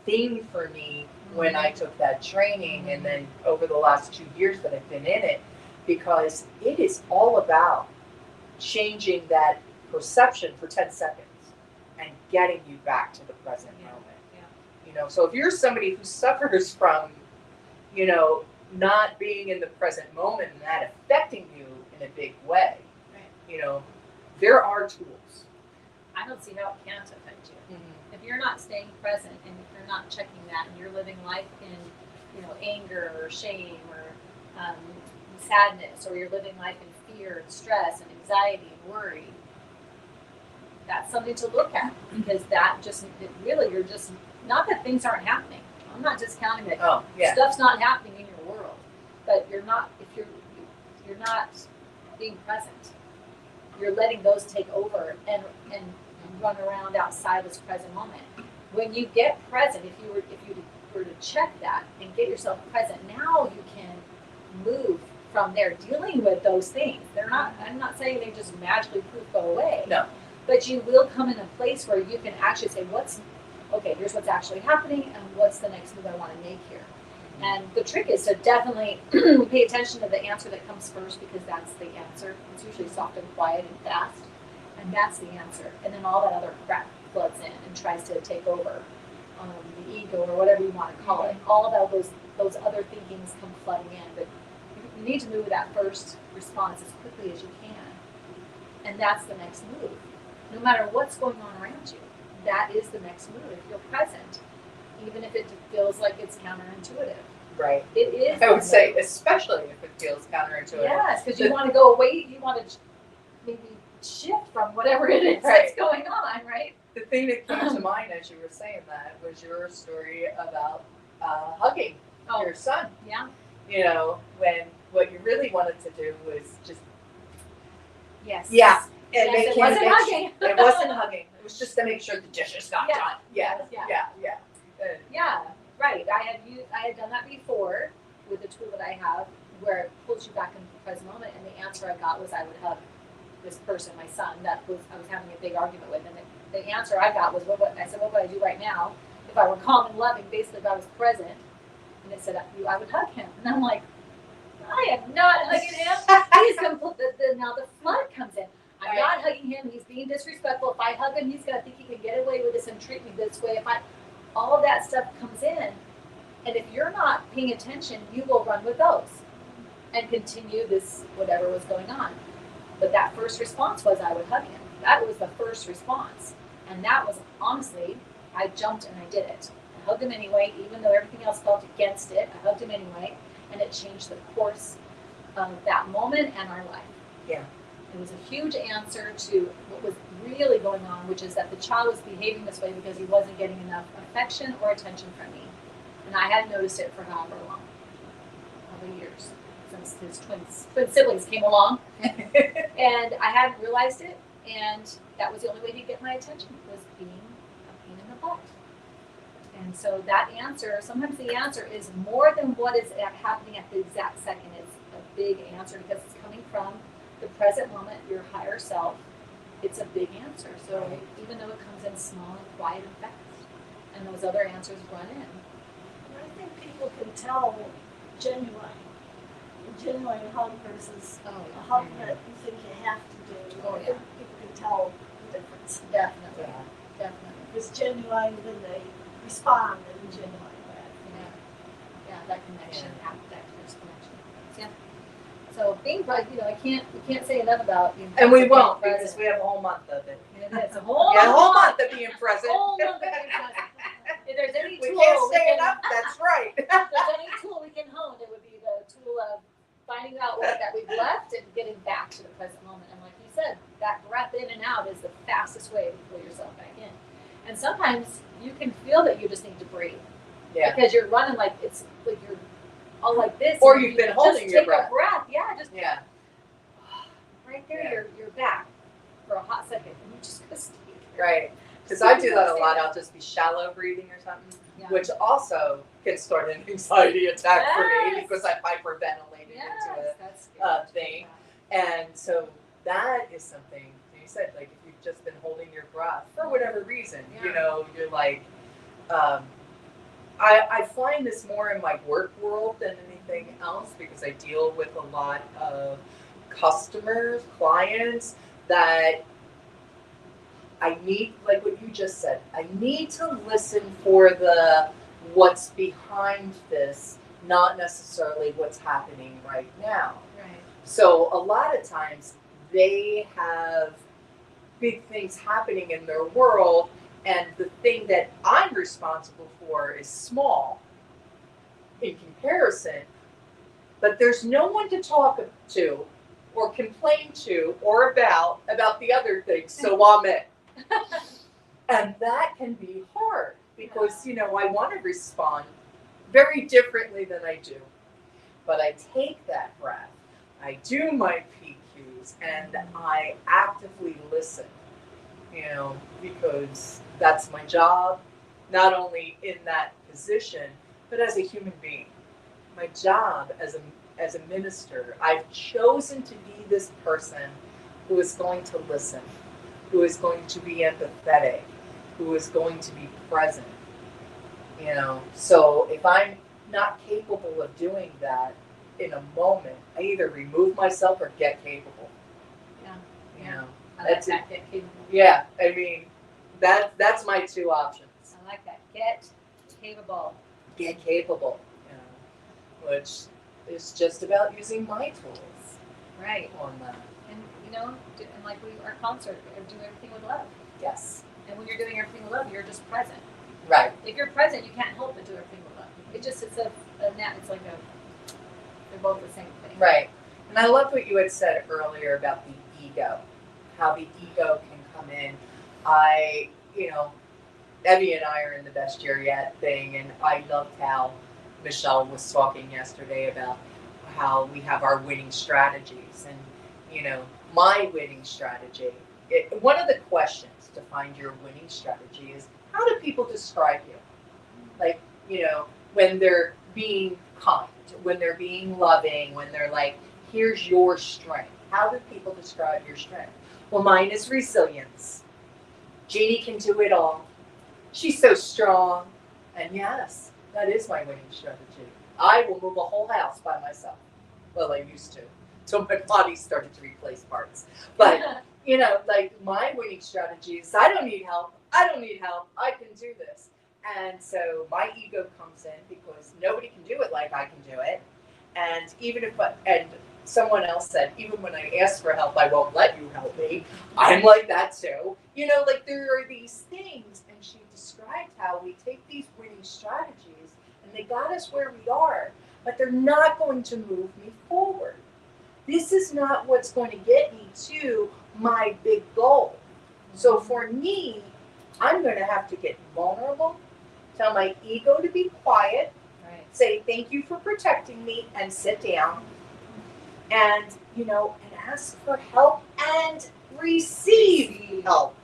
thing for me when I took that training and then over the last 2 years that I've been in it, because it is all about changing that perception for 10 seconds. and getting you back to the present Yeah. moment. Yeah. You know, so if you're somebody who suffers from, you know, not being in the present moment and that affecting you in a big way, Right. you know, there are tools. I don't see how it can't affect you. If you're not staying present and if you're not checking that and you're living life in, you know, anger or shame or sadness, or you're living life in fear and stress and anxiety and worry, that's something to look at, because that just really, you're just, not that things aren't happening. I'm not discounting that Oh, yeah. stuff's not happening in your world, but you're not, if you're not being present, you're letting those take over and run around outside this present moment. When you get present, if you were to check that and get yourself present, now you can move from there, dealing with those things. They're not, I'm not saying they just magically poof go away. No. But you will come in a place where you can actually say, here's what's actually happening and what's the next move I want to make here. And the trick is to definitely pay attention to the answer that comes first, because that's the answer. It's usually soft and quiet and fast, and that's the answer. And then all that other crap floods in and tries to take over the ego or whatever you want to call it. All of those other thinkings come flooding in, but you need to move that first response as quickly as you can, and that's the next move. No matter what's going on around you, that is the next move. If you're present, even if it feels like it's counterintuitive, Right. it is. I would say, especially if it feels counterintuitive. yes, because you want to go away. You want to maybe shift from whatever it is Right. that's going on, right? The thing that came to mind as you were saying that was your story about hugging Oh, your son. yeah. You know, when what you really wanted to do was just Yes. Yeah. Yes, it wasn't hugging. It wasn't hugging. It was just to make sure the dishes got Yeah. done. Yeah. Yes, yeah. Yeah, right. I had done that before with the tool that I have, where it pulls you back into the present moment. And the answer I got was I would hug this person, my son, I was having a big argument with. And the answer I got was, I said, what would I do right now if I were calm and loving? Basically, if I was present. And it said, I would hug him. And I'm like, I am not hugging him. He's now the flood comes in. I'm not hugging him. He's being disrespectful. If I hug him, he's going to think he can get away with this and treat me this way. All of that stuff comes in, and if you're not paying attention, you will run with those and continue this whatever was going on. But that first response was I would hug him. That was the first response, and that was honestly, I jumped and I did it. I hugged him anyway, even though everything else felt against it. I hugged him anyway, and it changed the course of that moment and our life. Yeah. It was a huge answer to what was really going on, which is that the child was behaving this way because he wasn't getting enough affection or attention from me. And I hadn't noticed it for however long, probably years, since his twin siblings came along. And I hadn't realized it, and that was the only way he'd get my attention, was being a pain in the butt. And so that answer, sometimes the answer is more than what is happening at the exact second. It's a big answer because it's coming from the present moment, your higher self. It's a big answer. So even though it comes in small and quiet and fast, and those other answers run in. I think people can tell a genuine hug versus a hug that you think you have to do. Oh, I yeah. think people can tell the difference. Definitely, definitely. If it's genuine, then they respond in a genuine way. Yeah, that connection, that close connection. Yeah. So being present, we can't say enough about being present. And we won't, being because we have a whole month of it. It is a whole Yeah, a whole month of being present. whole month of being present. If there's any We tool can't we say can, enough, that's right. if there's any tool we can hone, it would be the tool of finding out what that we've left and getting back to the present moment. And like you said, that breath in and out is the fastest way to pull yourself back in. And sometimes you can feel that you just need to breathe. Yeah. Because you're running like it's like you're all like this. Or and you've you been just holding your take breath. a breath. Yeah, just Yeah. right there, Yeah. you're back for a hot second, and you just go stay there. Right. Because I do that a lot. I'll just be shallow breathing or something, Yeah. which also can start an anxiety attack for me Yes. because I hyperventilated Yes, into that's a thing. And so that is something you said, like if you've just been holding your breath for whatever reason, Yeah. you're like, I find this more in my work world than anything else because I deal with a lot of customers, clients that I need, like what you just said, I need to listen for the what's behind this, not necessarily what's happening right now. Right. So a lot of times they have big things happening in their world, and the thing that I'm responsible for is small in comparison, but there's no one to talk to or complain to or about the other things, so I'm it. And that can be hard because, you know, I want to respond very differently than I do. But I take that breath, I do my PQs, and I actively listen, you know, because that's my job, not only in that position, but as a human being. My job as a minister, I've chosen to be this person who is going to listen, who is going to be empathetic, who is going to be present. You know, so if I'm not capable of doing that in a moment, I either remove myself or get capable. Yeah. You know, I like that's that. Get capable. yeah. I mean, that's my two options. I like that. Get capable. Get capable. You know, which is just about using my tools Right. on that. And you know, and like our concert, do everything with love. Yes. And when you're doing everything with love, you're just present. Right. If you're present, you can't help but do everything with love. It's like they're both the same thing. Right. And I love what you had said earlier about the ego, how the ego can come in. You know, Evie and I are in the best year yet thing, and I loved how Michelle was talking yesterday about how we have our winning strategies. And, you know, my winning strategy, one of the questions to find your winning strategy is, how do people describe you? Like, you know, when they're being kind, when they're being loving, when they're like, here's your strength. How do people describe your strength? Well, mine is resilience. Jeannie can do it all. She's so strong. And yes, that is my winning strategy. I will move a whole house by myself. Well, I used to, till my body started to replace parts. But, you know, like my winning strategy is I don't need help. I don't need help. I can do this. And so my ego comes in because nobody can do it like I can do it. And even if and someone else said, even when I ask for help, I won't let you help me. I'm like that too. You know, like there are these things. And she described how we take these winning strategies and they got us where we are, but they're not going to move me forward. This is not what's going to get me to my big goal. So for me, I'm going to have to get vulnerable, tell my ego to be quiet, Right. say thank you for protecting me, and sit down. And, you know, and ask for help and receive help.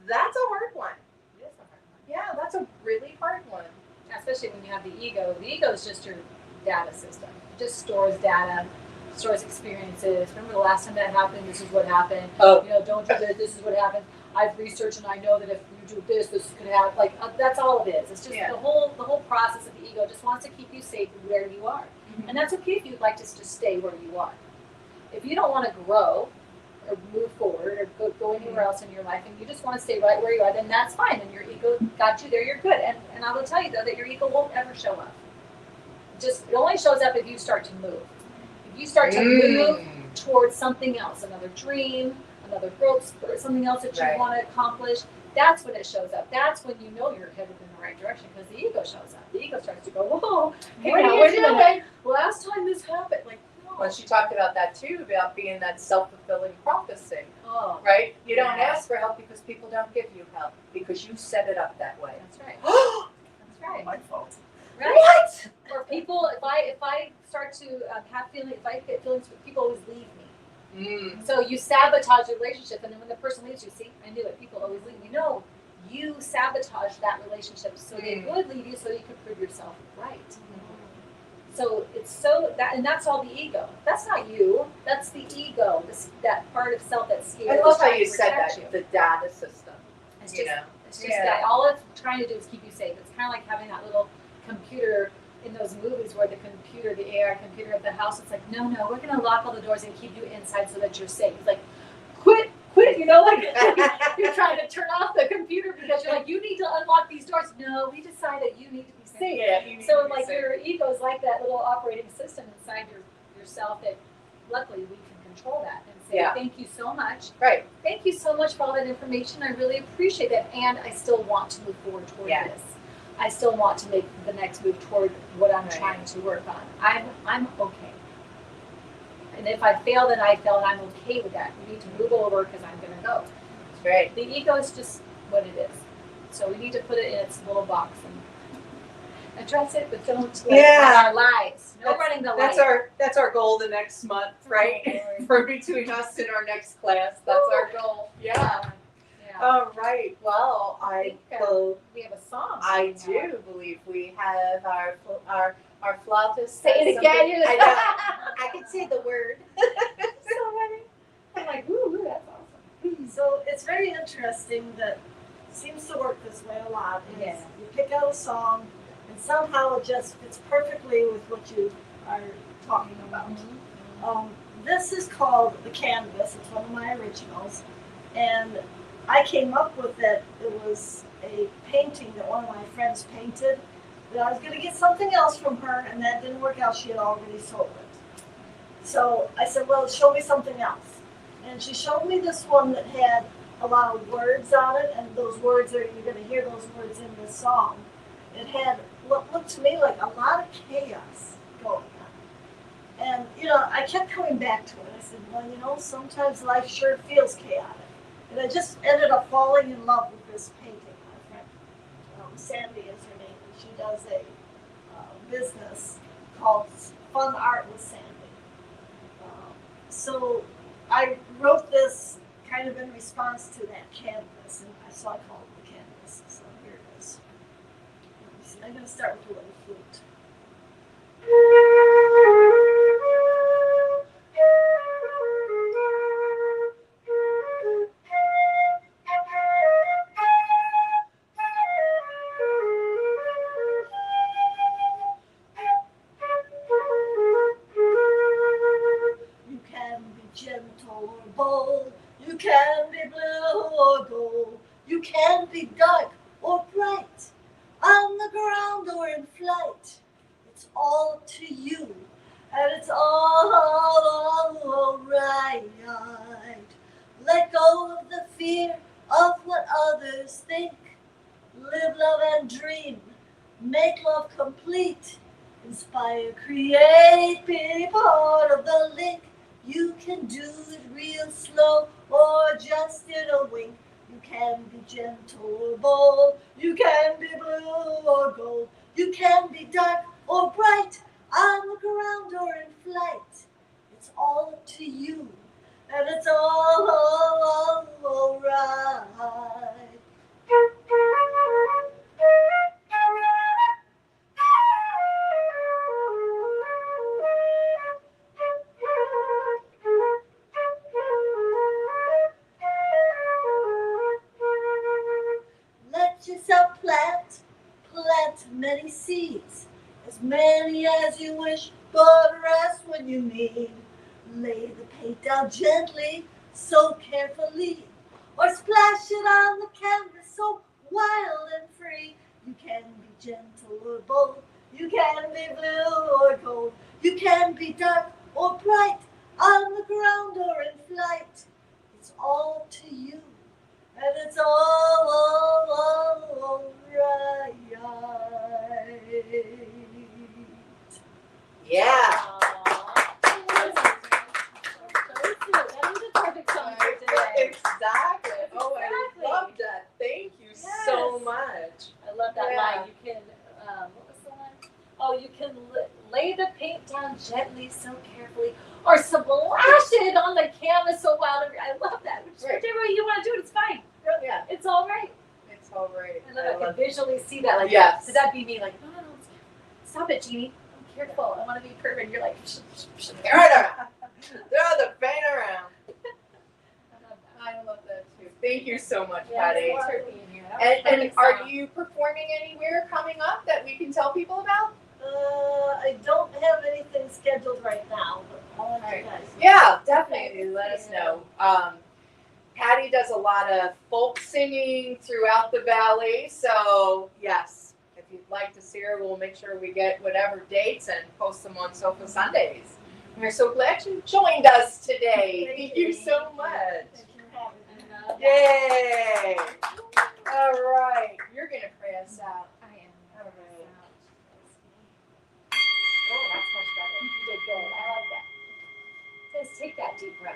That's a hard one. It is a hard one. Yeah, that's a really hard one. Especially when you have the ego. The ego is just your data system. It just stores data, stores experiences. Remember the last time that happened? This is what happened. Oh. You know, don't do this. This is what happened. I've researched and I know that if you do this, this could happen. Like that's all it is. It's just Yeah. the whole process of the ego just wants to keep you safe where you are, and that's okay if you'd like to just stay where you are. If you don't want to grow or move forward or go anywhere else in your life, and you just want to stay right where you are, then that's fine. And your ego got you there. You're good. And I will tell you though that your ego won't ever show up. It only shows up if you start to move. If you start to move towards something else, another dream, another growth spurt, something else that you Right. want to accomplish, that's when it shows up. That's when you know you're headed in the right direction because the ego shows up. The ego starts to go, whoa, hey, What now, are wait you a minute. doing? Last time this happened, like, no. Well, she talked about that too, about being that self-fulfilling prophecy, Oh, right? You don't Yeah. ask for help because people don't give you help, because you set it up that way. that's right. What? That's right. My fault. Right? Or people, if I start to have feelings, if I get feelings, people always leave me. So you sabotage the relationship, and then when the person leaves you, see, I knew it. People always leave me. No, you sabotage that relationship so they would leave you, so you could prove yourself right. So it's and that's all the ego. That's not you. That's the ego. That part of self that's scared. I that's love how trying you to said protect that, the data system, It's you just, know? it's just Yeah. that all it's trying to do is keep you safe. It's kind of like having that little computer in those movies where the computer, the AI computer of the house, it's like, no, we're going to lock all the doors and keep you inside so that you're safe. It's like, quit You know, like you're trying to turn off the computer because you're like, you need to unlock these doors. No, we decided you need to be safe. Yeah, you need So to be like safe. your ego is like that little operating system inside yourself that luckily we can control that and say, Yeah. thank you so much. Right. Thank you so much for all that information. I really appreciate that. And I still want to move forward toward Yeah. this. I still want to make the next move toward what I'm Right. trying to work on. I'm okay. And if I fail, then I fail, and I'm okay with that. We need to move over because I'm gonna go. That's right. The ego is just what it is. So we need to put it in its little box and address it, but don't let it Yeah. run our lives. No That's- running the That's light. that's our goal the next month, right? Oh, For between us and our next class, that's our goal. Yeah. Yeah. All right. Well, I think, will. We have a song. I coming up. do believe we have our flautist. Say it says again. something. You're I know. I can say the word. so funny. I'm like, ooh, that's awesome. So it's very interesting that it seems to work this way a lot. Is Yeah. You pick out a song and somehow it just fits perfectly with what you are talking about. This is called The Canvas. It's one of my originals. And I came up with it. It was a painting that one of my friends painted. That I was going to get something else from her, and that didn't work out. She had already sold it. So I said, well, show me something else. And she showed me this one that had a lot of words on it, and those words are, you're going to hear those words in this song. It had what looked to me like a lot of chaos going on. And, you know, I kept coming back to it. I said, well, you know, sometimes life sure feels chaotic. And I just ended up falling in love with this painting. My friend, Sandy is her name, and she does a business called Fun Art with Sandy. So I wrote this kind of in response to that canvas, and so I called it The Canvas. So here it is. Let me see. I'm going to start with a little flute. You can be gentle or bold. You can be blue or gold. You can be dark or bright. On the ground or in flight. It's all up to you. And it's all right. Let go of the fear of what others think. Live, love, and dream. Make love complete. Inspire, create, be part of the link. You can do it real slow or just in a wink. You can be gentle or bold. You can be blue or gold. You can be dark or bright. On the ground or in flight. It's all up to you. And it's all right. Let yourself plant many seeds, as many as you wish, but rest when you need. Lay the paint down gently, so carefully, or splash it on the canvas so wild and free. You can be gentle or bold, you can be blue or gold, you can be dark or bright, on the ground or in flight. It's all up to you, and it's all right. Yeah. Exactly. Oh, I love that. Thank you so much. I love that Yeah. line. You can, what was the line? Oh, you can lay the paint down gently, so carefully, or splash it on the canvas so wild. I love that. Right. Whichever way you want to do it, it's fine. Yeah, It's all right. it's all right. I love it. I can visually see that. Like, Yes. so that'd be me, like, no, stop it, Jeannie. I'm careful. I want to be perfect. You're like, Throw the paint around. I love that. I love that too. Thank you so much, Yeah, Patty. thanks for being here. That was And perfect are song. you performing anywhere coming up that we can tell people about? I don't have anything scheduled right now, but I'll let you Alright. guys know. Yeah, definitely. Let us know. Patty does a lot of folk singing throughout the valley. So yes, if you'd like to see her, we'll make sure we get whatever dates and post them on Sofa Sundays. We're so glad you joined us today. Thank you so much. Thank you for having me. I love Yay! All right, you're gonna pray us out. I am. All right. Oh, that's much better. You did good. I like that. Just take that deep breath.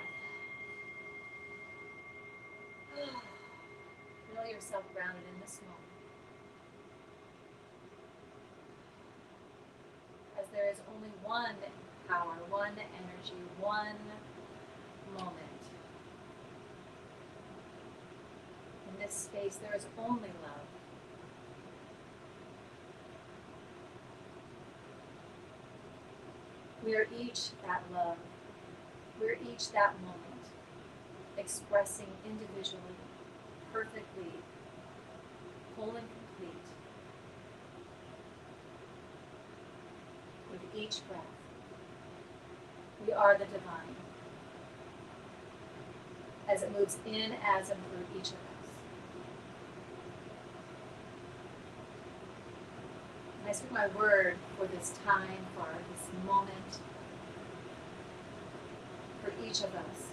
Feel yourself grounded in this moment. As there is only one power, one energy, one moment. In this space, there is only love. We are each that love. We're each that moment, expressing individually, perfectly, whole and complete, with each breath. We are the divine, as it moves in, as and through each of us. And I speak my word for this time, for this moment, for each of us.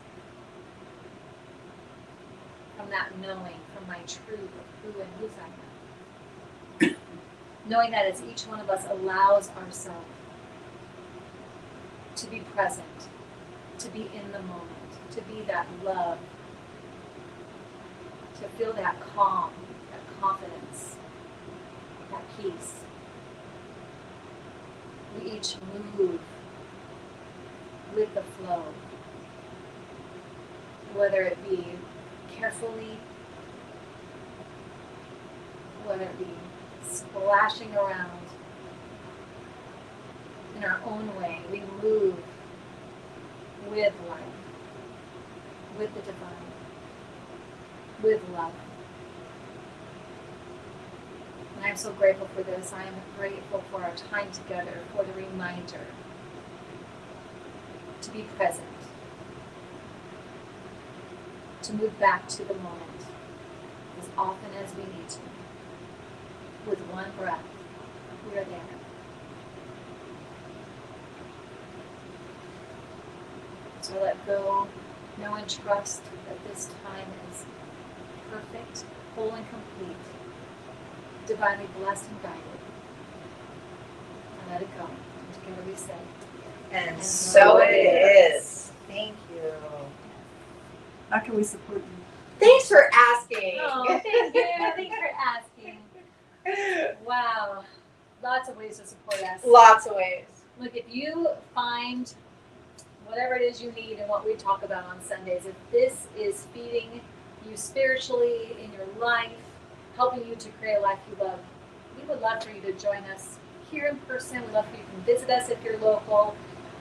From that knowing, from my truth of who and whose I am. Knowing that as each one of us allows ourselves to be present, to be in the moment, to be that love, to feel that calm, that confidence, that peace. We each move with the flow, whether it be carefully, whether it be splashing around in our own way. We move with life, with the divine, with love. And I'm so grateful for this. I am grateful for our time together, for the reminder to be present, to move back to the moment as often as we need to. With one breath, we are there. So let go, know and trust that this time is perfect, whole and complete, divinely blessed and guided. And let it go. And together we say, And so it is. Thank you. How can we support you? Thanks for asking. oh, thank you. Thanks for asking. Wow. Lots of ways to support us. Lots of ways. Look, if you find whatever it is you need and what we talk about on Sundays, if this is feeding you spiritually in your life, helping you to create a life you love, we would love for you to join us here in person. We'd love for you to come visit us if you're local.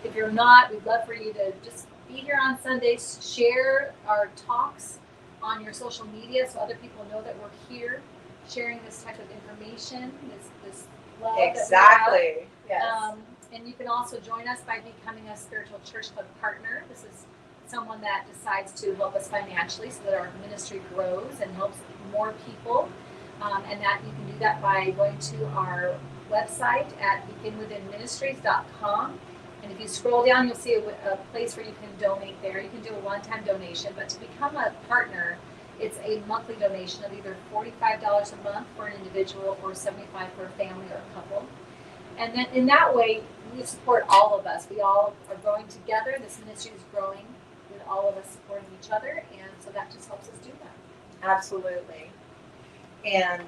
If you're not, we'd love for you to just be here on Sundays. Share our talks on your social media so other people know that we're here sharing this type of information, this love that we have. Exactly. Yes. And you can also join us by becoming a Spiritual Church Club partner. This is someone that decides to help us financially so that our ministry grows and helps more people. And that you can do that by going to our website at beginwithinministries.com. And if you scroll down, you'll see a place where you can donate there. You can do a one-time donation, but to become a partner, it's a monthly donation of either $45 a month for an individual or $75 for a family or a couple. And then in that way, we support all of us. We all are growing together. This ministry is growing with all of us supporting each other, and so that just helps us do that. Absolutely. And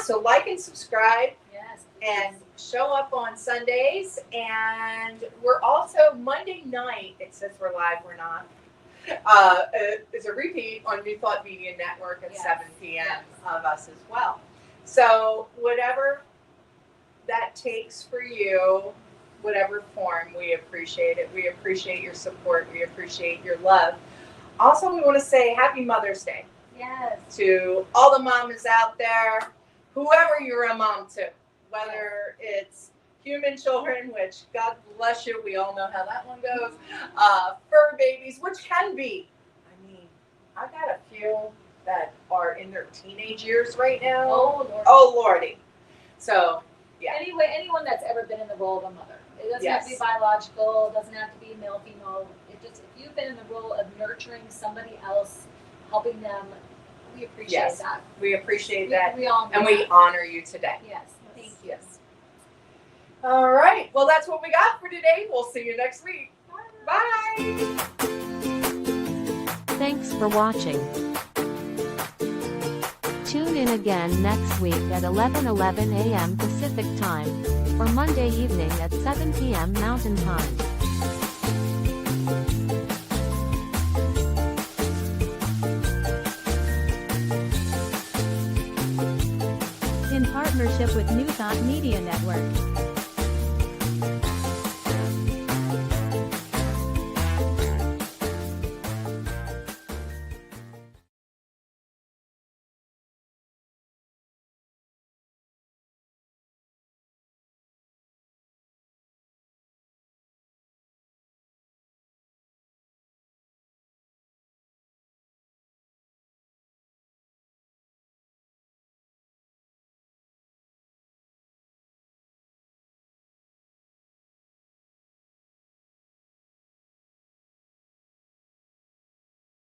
so like and subscribe Yes. and show up on Sundays. And we're also Monday night. It says we're live. We're not. It's a repeat on New Thought Media Network at Yes. 7 p.m. Yes. of us as well. So whatever that takes for you, whatever form, we appreciate it. We appreciate your support. We appreciate your love. Also, we want to say Happy Mother's Day Yes. to all the mamas out there, whoever you're a mom to, whether it's human children, which God bless you, we all know how that one goes, fur babies, which can be, I got a few that are in their teenage years right now. Oh, Lord. Oh lordy. So yeah. Anyway, anyone that's ever been in the role of a mother. It doesn't have to be Yes. biological, it doesn't have to be male, female. If you've been in the role of nurturing somebody else, helping them, we appreciate Yes. that. We appreciate that, We all know and we that. honor you today. Yes, thank you. Yes. All right. Well, that's what we got for today. We'll see you next week. Bye. Thanks for watching. Tune in again next week at 11:11 a.m. Pacific Time, or Monday evening at 7 p.m. Mountain Time. In partnership with New Thought Media Network.